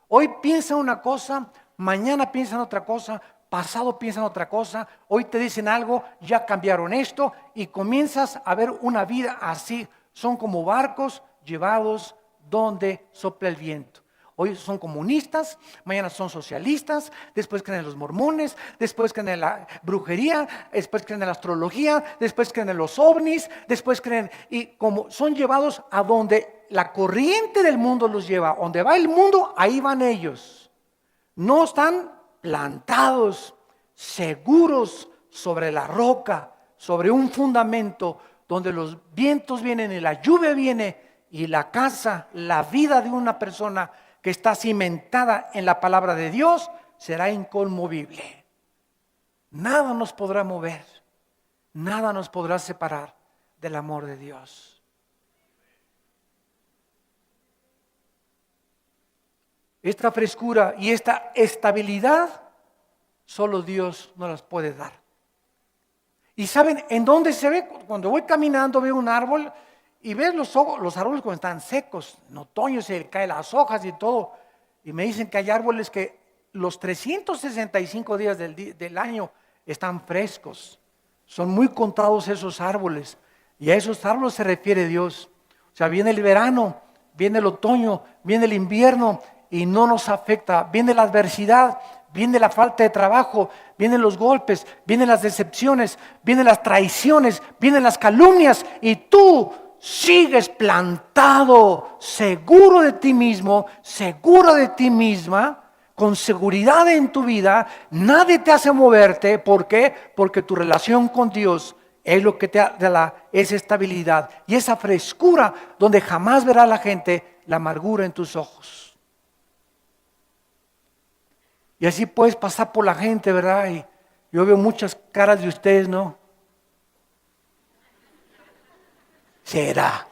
Hoy piensa una cosa, mañana piensan otra cosa, pasado piensan otra cosa, hoy te dicen algo, ya cambiaron esto y comienzas a ver una vida así. Son como barcos llevados donde sopla el viento. Hoy son comunistas, mañana son socialistas, después creen en los mormones, después creen en la brujería, después creen en la astrología, después creen en los ovnis, después creen, y como son llevados a donde la corriente del mundo los lleva, donde va el mundo, ahí van ellos. No están plantados, seguros sobre la roca, sobre un fundamento donde los vientos vienen y la lluvia viene y la casa, la vida de una persona que está cimentada en la palabra de Dios será inconmovible. Nada nos podrá mover, nada nos podrá separar del amor de Dios. Esta frescura y esta estabilidad solo Dios nos las puede dar. ¿Y saben en dónde se ve? Cuando voy caminando veo un árbol y ves los árboles cuando están secos. En otoño se caen las hojas y todo. Y me dicen que hay árboles que los 365 días del año están frescos. Son muy contados esos árboles. Y a esos árboles se refiere Dios. O sea, viene el verano, viene el otoño, viene el invierno y no nos afecta. Viene la adversidad, viene la falta de trabajo, vienen los golpes, vienen las decepciones, vienen las traiciones, vienen las calumnias y tú sigues plantado, seguro de ti mismo, seguro de ti misma, con seguridad en tu vida. Nadie te hace moverte. ¿Por qué? Porque tu relación con Dios es lo que te da esa estabilidad y esa frescura donde jamás verá la gente la amargura en tus ojos. Y así puedes pasar por la gente, ¿verdad? Y yo veo muchas caras de ustedes, ¿no? ¿Será?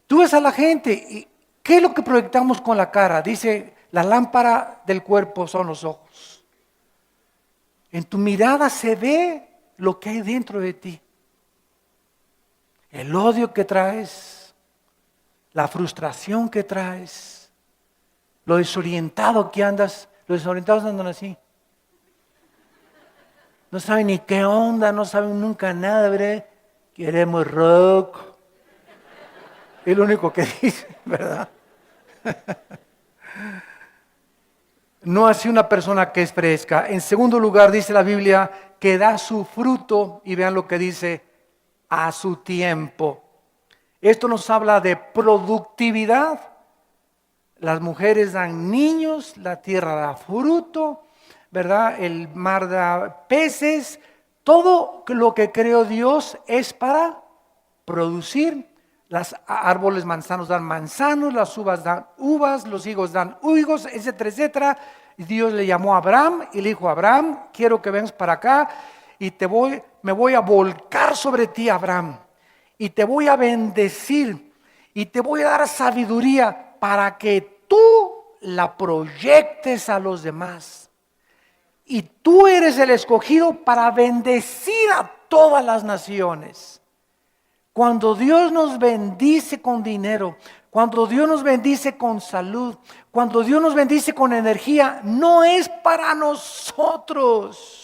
Tú ves a la gente y ¿qué es lo que proyectamos con la cara? Dice, la lámpara del cuerpo son los ojos. En tu mirada se ve lo que hay dentro de ti. El odio que traes, la frustración que traes, lo desorientado que andas. Los desorientados andan así. No saben ni qué onda, no saben nunca nada, ¿verdad? Queremos rock. Es lo único que dicen, ¿verdad? No así una persona que es fresca. En segundo lugar, dice la Biblia, que da su fruto, y vean lo que dice, a su tiempo. Esto nos habla de productividad. Las mujeres dan niños, la tierra da fruto, ¿verdad? El mar da peces. Todo lo que creó Dios es para producir. Los árboles manzanos dan manzanos, las uvas dan uvas, los higos dan higos, etcétera, etcétera. Y Dios le llamó a Abraham y le dijo, Abraham, quiero que vengas para acá y me voy a volcar sobre ti, Abraham. Y te voy a bendecir y te voy a dar sabiduría para que tú la proyectes a los demás. Y tú eres el escogido para bendecir a todas las naciones. Cuando Dios nos bendice con dinero, cuando Dios nos bendice con salud, cuando Dios nos bendice con energía, no es para nosotros.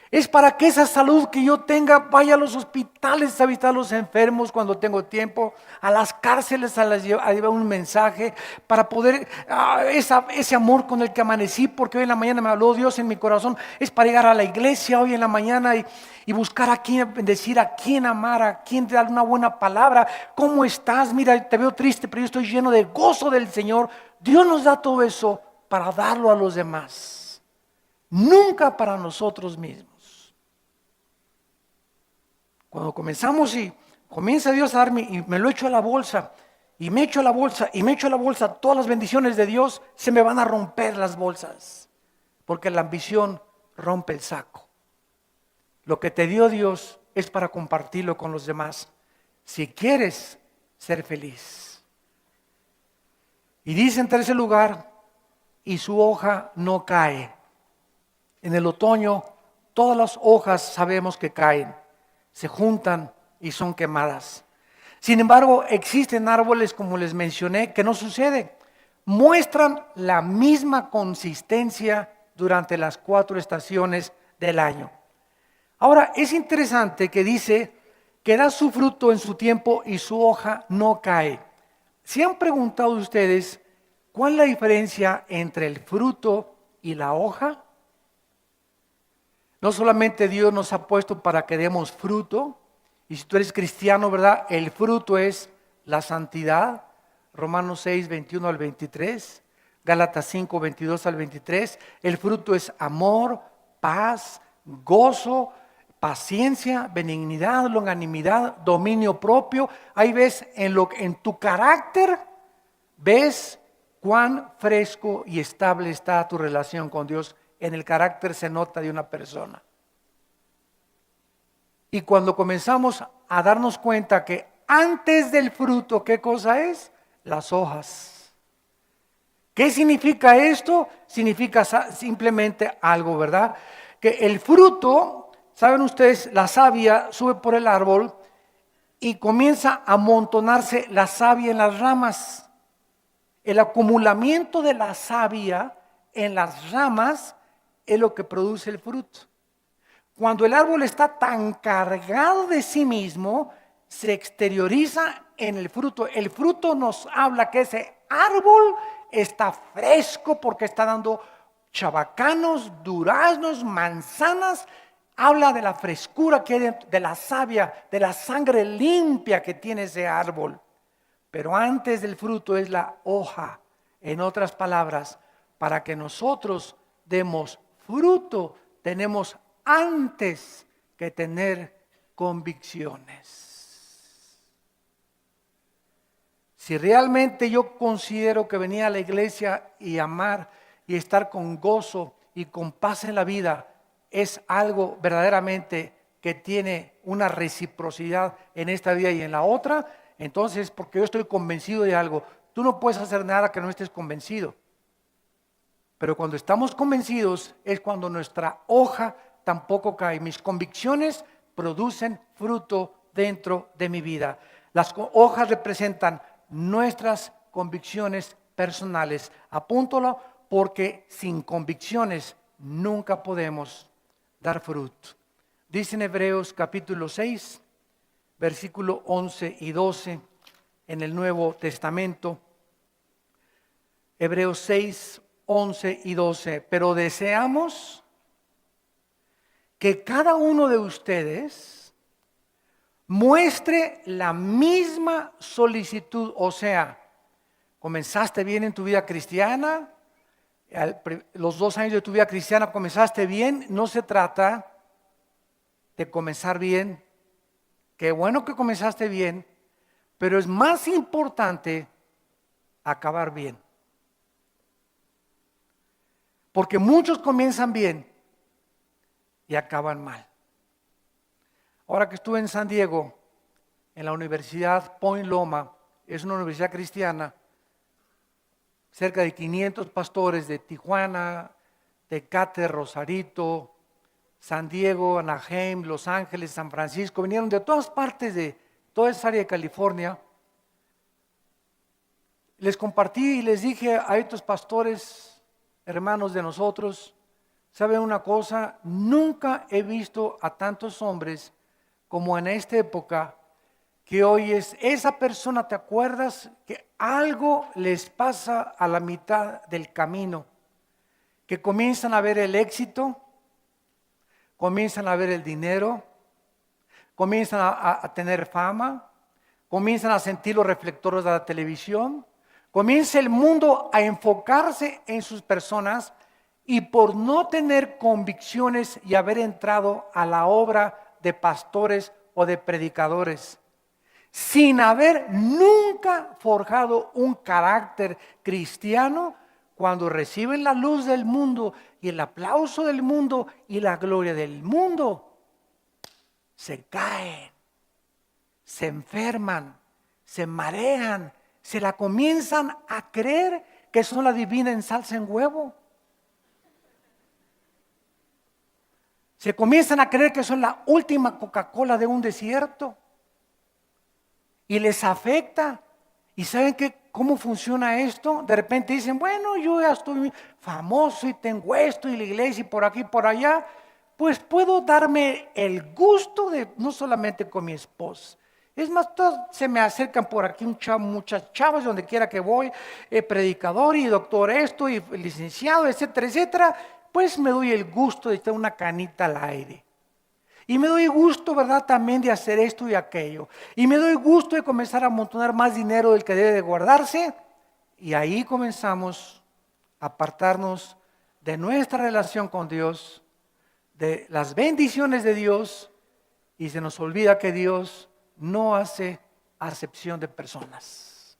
Es para que esa salud que yo tenga vaya a los hospitales a visitar a los enfermos cuando tengo tiempo, a las cárceles a llevar un mensaje, para poder, ese amor con el que amanecí, porque hoy en la mañana me habló Dios en mi corazón, es para llegar a la iglesia hoy en la mañana y buscar a quién bendecir, a quién amar, a quién dar una buena palabra. ¿Cómo estás? Mira, te veo triste, pero yo estoy lleno de gozo del Señor. Dios nos da todo eso para darlo a los demás, nunca para nosotros mismos. Cuando comenzamos y comienza Dios a darme y me lo echo a la bolsa y me echo a la bolsa y me echo a la bolsa, todas las bendiciones de Dios se me van a romper las bolsas, porque la ambición rompe el saco. Lo que te dio Dios es para compartirlo con los demás, si quieres ser feliz. Y dice en tercer lugar, y su hoja no cae. En el otoño todas las hojas sabemos que caen, se juntan y son quemadas. Sin embargo, existen árboles, como les mencioné, que no sucede. Muestran la misma consistencia durante las 4 estaciones del año. Ahora, es interesante que dice que da su fruto en su tiempo y su hoja no cae. ¿Se han preguntado ustedes cuál es la diferencia entre el fruto y la hoja? No solamente Dios nos ha puesto para que demos fruto, y si tú eres cristiano, ¿verdad? El fruto es la santidad, Romanos 6, 21 al 23, Gálatas 5, 22 al 23. El fruto es amor, paz, gozo, paciencia, benignidad, longanimidad, dominio propio. Ahí ves en tu carácter, ves cuán fresco y estable está tu relación con Dios. En el carácter se nota de una persona. Y cuando comenzamos a darnos cuenta que antes del fruto, ¿qué cosa es? Las hojas. ¿Qué significa esto? Significa simplemente algo, ¿verdad? Que el fruto, saben ustedes, la savia sube por el árbol y comienza a amontonarse la savia en las ramas. El acumulamiento de la savia en las ramas es lo que produce el fruto. Cuando el árbol está tan cargado de sí mismo, se exterioriza en el fruto. El fruto nos habla que ese árbol está fresco porque está dando chabacanos, duraznos, manzanas. Habla de la frescura que hay de la savia, de la sangre limpia que tiene ese árbol. Pero antes del fruto es la hoja. En otras palabras, para que nosotros demos fruto, tenemos antes que tener convicciones. Si realmente yo considero que venir a la iglesia y amar y estar con gozo y con paz en la vida es algo verdaderamente que tiene una reciprocidad en esta vida y en la otra, entonces porque yo estoy convencido de algo. Tú no puedes hacer nada que no estés convencido. Pero cuando estamos convencidos es cuando nuestra hoja tampoco cae. Mis convicciones producen fruto dentro de mi vida. Las hojas representan nuestras convicciones personales. Apúntalo porque sin convicciones nunca podemos dar fruto. Dice en Hebreos capítulo 6, versículo 11 y 12 en el Nuevo Testamento. Hebreos 6, 11 y 12. Pero deseamos que cada uno de ustedes muestre la misma solicitud. O sea, comenzaste bien en tu vida cristiana, los 2 años de tu vida cristiana comenzaste bien. No se trata de comenzar bien. Qué bueno que comenzaste bien, pero es más importante acabar bien. Porque muchos comienzan bien y acaban mal. Ahora que estuve en San Diego, en la Universidad Point Loma, es una universidad cristiana, cerca de 500 pastores de Tijuana, Tecate, Rosarito, San Diego, Anaheim, Los Ángeles, San Francisco, vinieron de todas partes de toda esa área de California. Les compartí y les dije a estos pastores, hermanos de nosotros, ¿Saben una cosa? Nunca he visto a tantos hombres como en esta época, que hoy es esa persona, ¿te acuerdas? Que algo les pasa a la mitad del camino, que comienzan a ver el éxito, comienzan a ver el dinero, comienzan a tener fama, comienzan a sentir los reflectores de la televisión, comienza el mundo a enfocarse en sus personas y por no tener convicciones y haber entrado a la obra de pastores o de predicadores, sin haber nunca forjado un carácter cristiano, cuando reciben la luz del mundo y el aplauso del mundo y la gloria del mundo, se caen, se enferman, se marean, se la comienzan a creer que son la divina en salsa en huevo. Se comienzan a creer que son la última Coca-Cola de un desierto. Y les afecta. ¿Y saben cómo funciona esto? De repente dicen, bueno, yo ya estoy famoso y tengo esto y la iglesia y por aquí y por allá. Pues puedo darme el gusto de, no solamente con mi esposa. Es más, todos se me acercan por aquí muchas chavas donde quiera que voy, predicador y doctor esto y licenciado, etcétera, etcétera. Pues me doy el gusto de tener una canita al aire. Y me doy gusto, ¿verdad? También de hacer esto y aquello. Y me doy gusto de comenzar a amontonar más dinero del que debe de guardarse. Y ahí comenzamos a apartarnos de nuestra relación con Dios, de las bendiciones de Dios. Y se nos olvida que Dios no hace acepción de personas.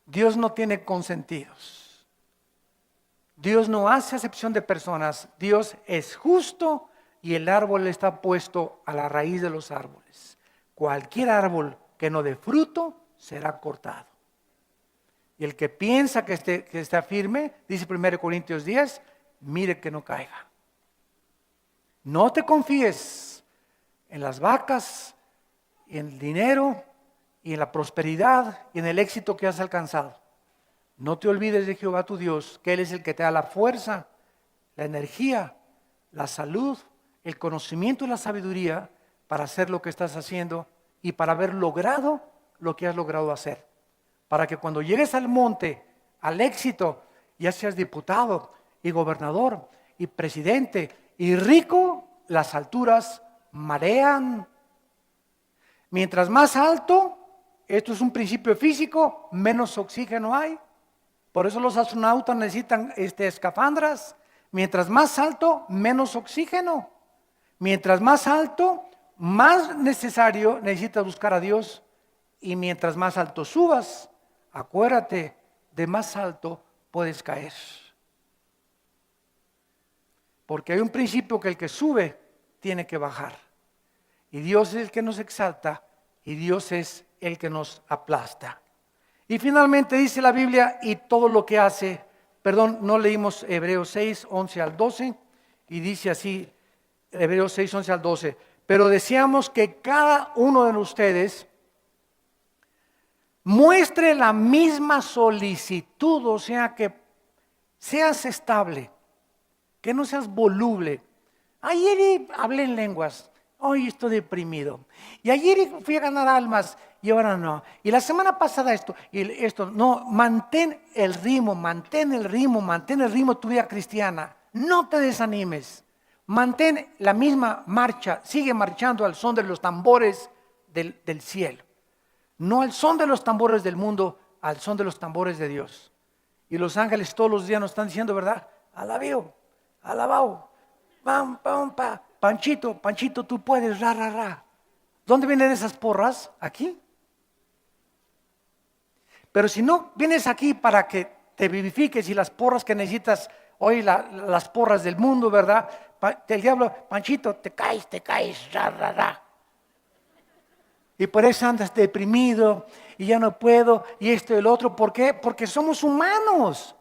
Dios no tiene consentidos. Dios no hace acepción de personas. Dios es justo y el árbol está puesto a la raíz de los árboles. Cualquier árbol que no dé fruto será cortado. Y el que piensa que está firme, dice 1 Corintios 10, mire que no caiga. No te confíes en las vacas, y en el dinero, y en la prosperidad, y en el éxito que has alcanzado. No te olvides de Jehová tu Dios, que Él es el que te da la fuerza, la energía, la salud, el conocimiento y la sabiduría para hacer lo que estás haciendo y para haber logrado lo que has logrado hacer. Para que cuando llegues al monte, al éxito, ya seas diputado y gobernador y presidente y rico, las alturas marean. Mientras más alto, esto es un principio físico, menos oxígeno hay. Por eso los astronautas necesitan escafandras. Mientras más alto, menos oxígeno. Mientras más alto, más necesario necesitas buscar a Dios. Y mientras más alto subas, acuérdate, de más alto puedes caer. Porque hay un principio que el que sube tiene que bajar. Y Dios es el que nos exalta y Dios es el que nos aplasta. Y finalmente dice la Biblia, y todo lo que hace, no leímos Hebreos 6, 11 al 12, y dice así, Hebreos 6, 11 al 12, pero deseamos que cada uno de ustedes muestre la misma solicitud, o sea, que seas estable, que no seas voluble. Ayer hablé en lenguas, hoy estoy deprimido. Y ayer fui a ganar almas y ahora no. Y la semana pasada esto. No, mantén el ritmo de tu vida cristiana. No te desanimes. Mantén la misma marcha. Sigue marchando al son de los tambores del cielo. No al son de los tambores del mundo, al son de los tambores de Dios. Y los ángeles todos los días nos están diciendo, ¿verdad? Alabao, alabao. Pam, pam, pam. Panchito, Panchito, tú puedes, ra, ra, ra. ¿Dónde vienen esas porras? Aquí. Pero si no vienes aquí para que te vivifiques y las porras que necesitas, hoy las porras del mundo, ¿verdad? El diablo, Panchito, te caes, ra, ra, ra. Y por eso andas deprimido y ya no puedo y esto y el otro. ¿Por qué? Porque somos humanos.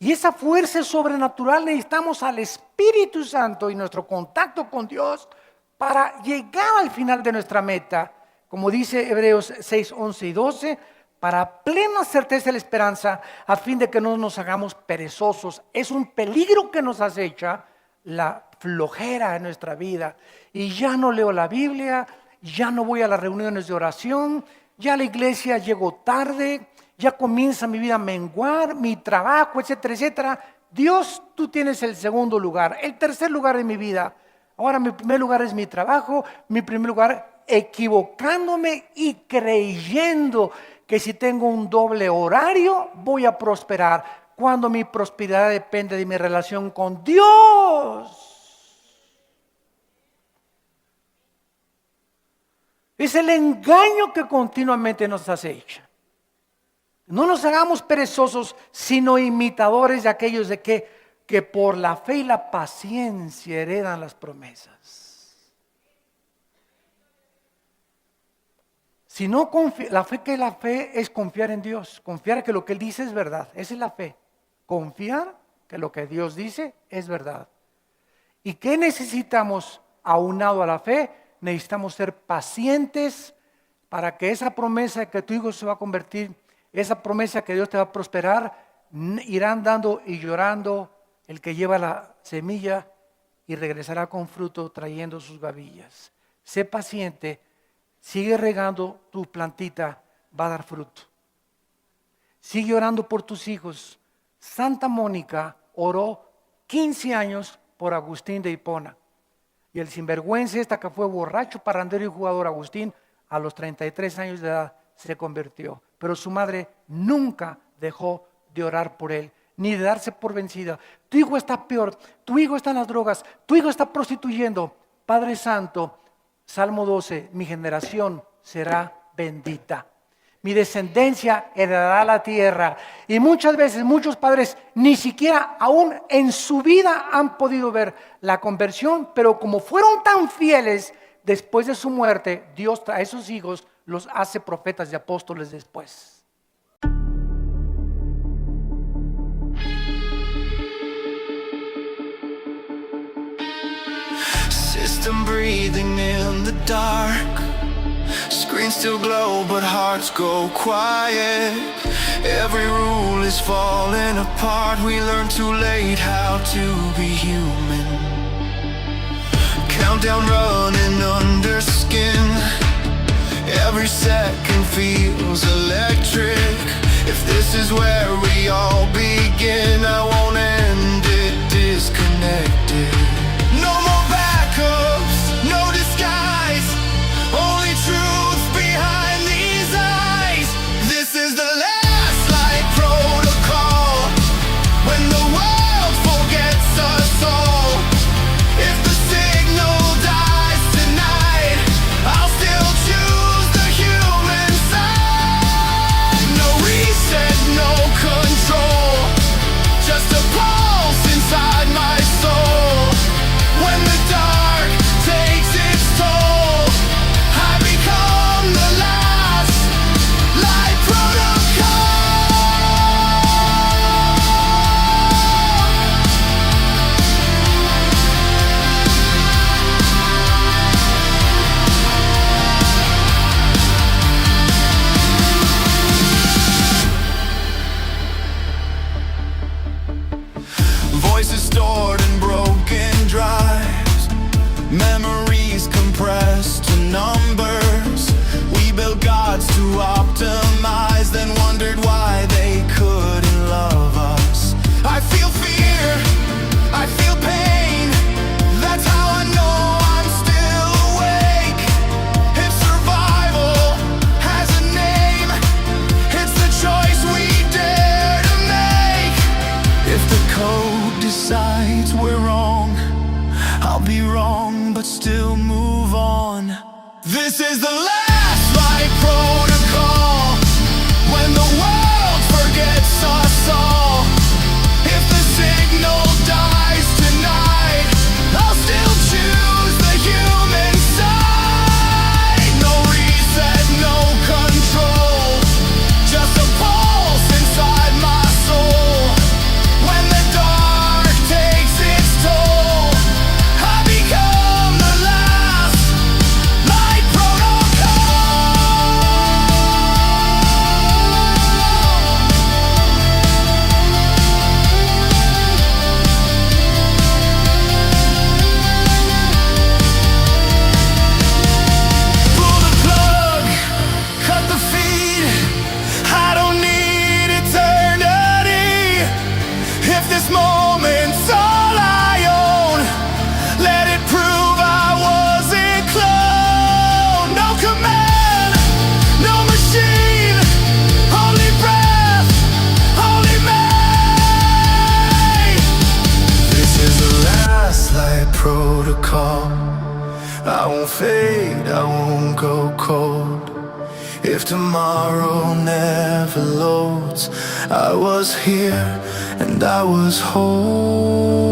Y esa fuerza sobrenatural necesitamos al Espíritu Santo y nuestro contacto con Dios para llegar al final de nuestra meta. Como dice Hebreos 6, 11 y 12, para plena certeza de la esperanza, a fin de que no nos hagamos perezosos. Es un peligro que nos acecha la flojera en nuestra vida. Y ya no leo la Biblia, ya no voy a las reuniones de oración, ya a la iglesia llego tarde, ya comienza mi vida a menguar, mi trabajo, etcétera, etcétera. Dios, tú tienes el segundo lugar, el tercer lugar de mi vida. Ahora mi primer lugar es mi trabajo, mi primer lugar equivocándome y creyendo que si tengo un doble horario voy a prosperar, cuando mi prosperidad depende de mi relación con Dios. Es el engaño que continuamente nos acecha. No nos hagamos perezosos, sino imitadores de aquellos de que por la fe y la paciencia heredan las promesas. Si no la fe es confiar en Dios, confiar que lo que Él dice es verdad. Esa es la fe. Confiar que lo que Dios dice es verdad. ¿Y qué necesitamos aunado a la fe? Necesitamos ser pacientes para que esa promesa de que tu hijo se va a convertir, esa promesa que Dios te va a prosperar, irán dando y llorando el que lleva la semilla y regresará con fruto trayendo sus gavillas. Sé paciente, sigue regando tu plantita, va a dar fruto. Sigue orando por tus hijos. Santa Mónica oró 15 años por Agustín de Hipona. Y el sinvergüenza esta que fue borracho, parrandero y jugador Agustín, a los 33 años de edad se convirtió. Pero su madre nunca dejó de orar por él, ni de darse por vencida. Tu hijo está peor, tu hijo está en las drogas, tu hijo está prostituyendo. Padre Santo, Salmo 12, mi generación será bendita. Mi descendencia heredará la tierra. Y muchas veces muchos padres ni siquiera aún en su vida han podido ver la conversión, pero como fueron tan fieles, después de su muerte, Dios a esos hijos los hace profetas y apóstoles después. System breathing in the dark. Screens still glow, but hearts go quiet. Every rule is falling apart. We learn too late how to be human. Countdown running under skin. Every second feels electric. If this is where we all begin, I won't end it disconnected. No more backups, no disguise. Only truth behind these eyes. This is the last light protocol. When the world forgets us all. If the signal dies tonight, I'll still choose the human side. No reset, no control. Just a pulse inside my soul. When the dark takes its toll, I become the last light protocol. Voices stored in broken drives. Memories compressed to numbers. We built gods to optimize, then wondered why they couldn't love us. I feel fear, I feel pain. That's how I know I'm still awake. If survival has a name, it's the choice we dare to make. If the code decides we're wrong, I'll be wrong, but still move on. This is the last light protocol. When the world forgets us all. If the signal dies tonight, I'll still choose the human side. No reset, no control. Just a pulse inside my soul. When the dark takes its toll, I become the last light protocol. protocol. I won't fade, I won't go cold. If tomorrow never loads, I was here and I was whole.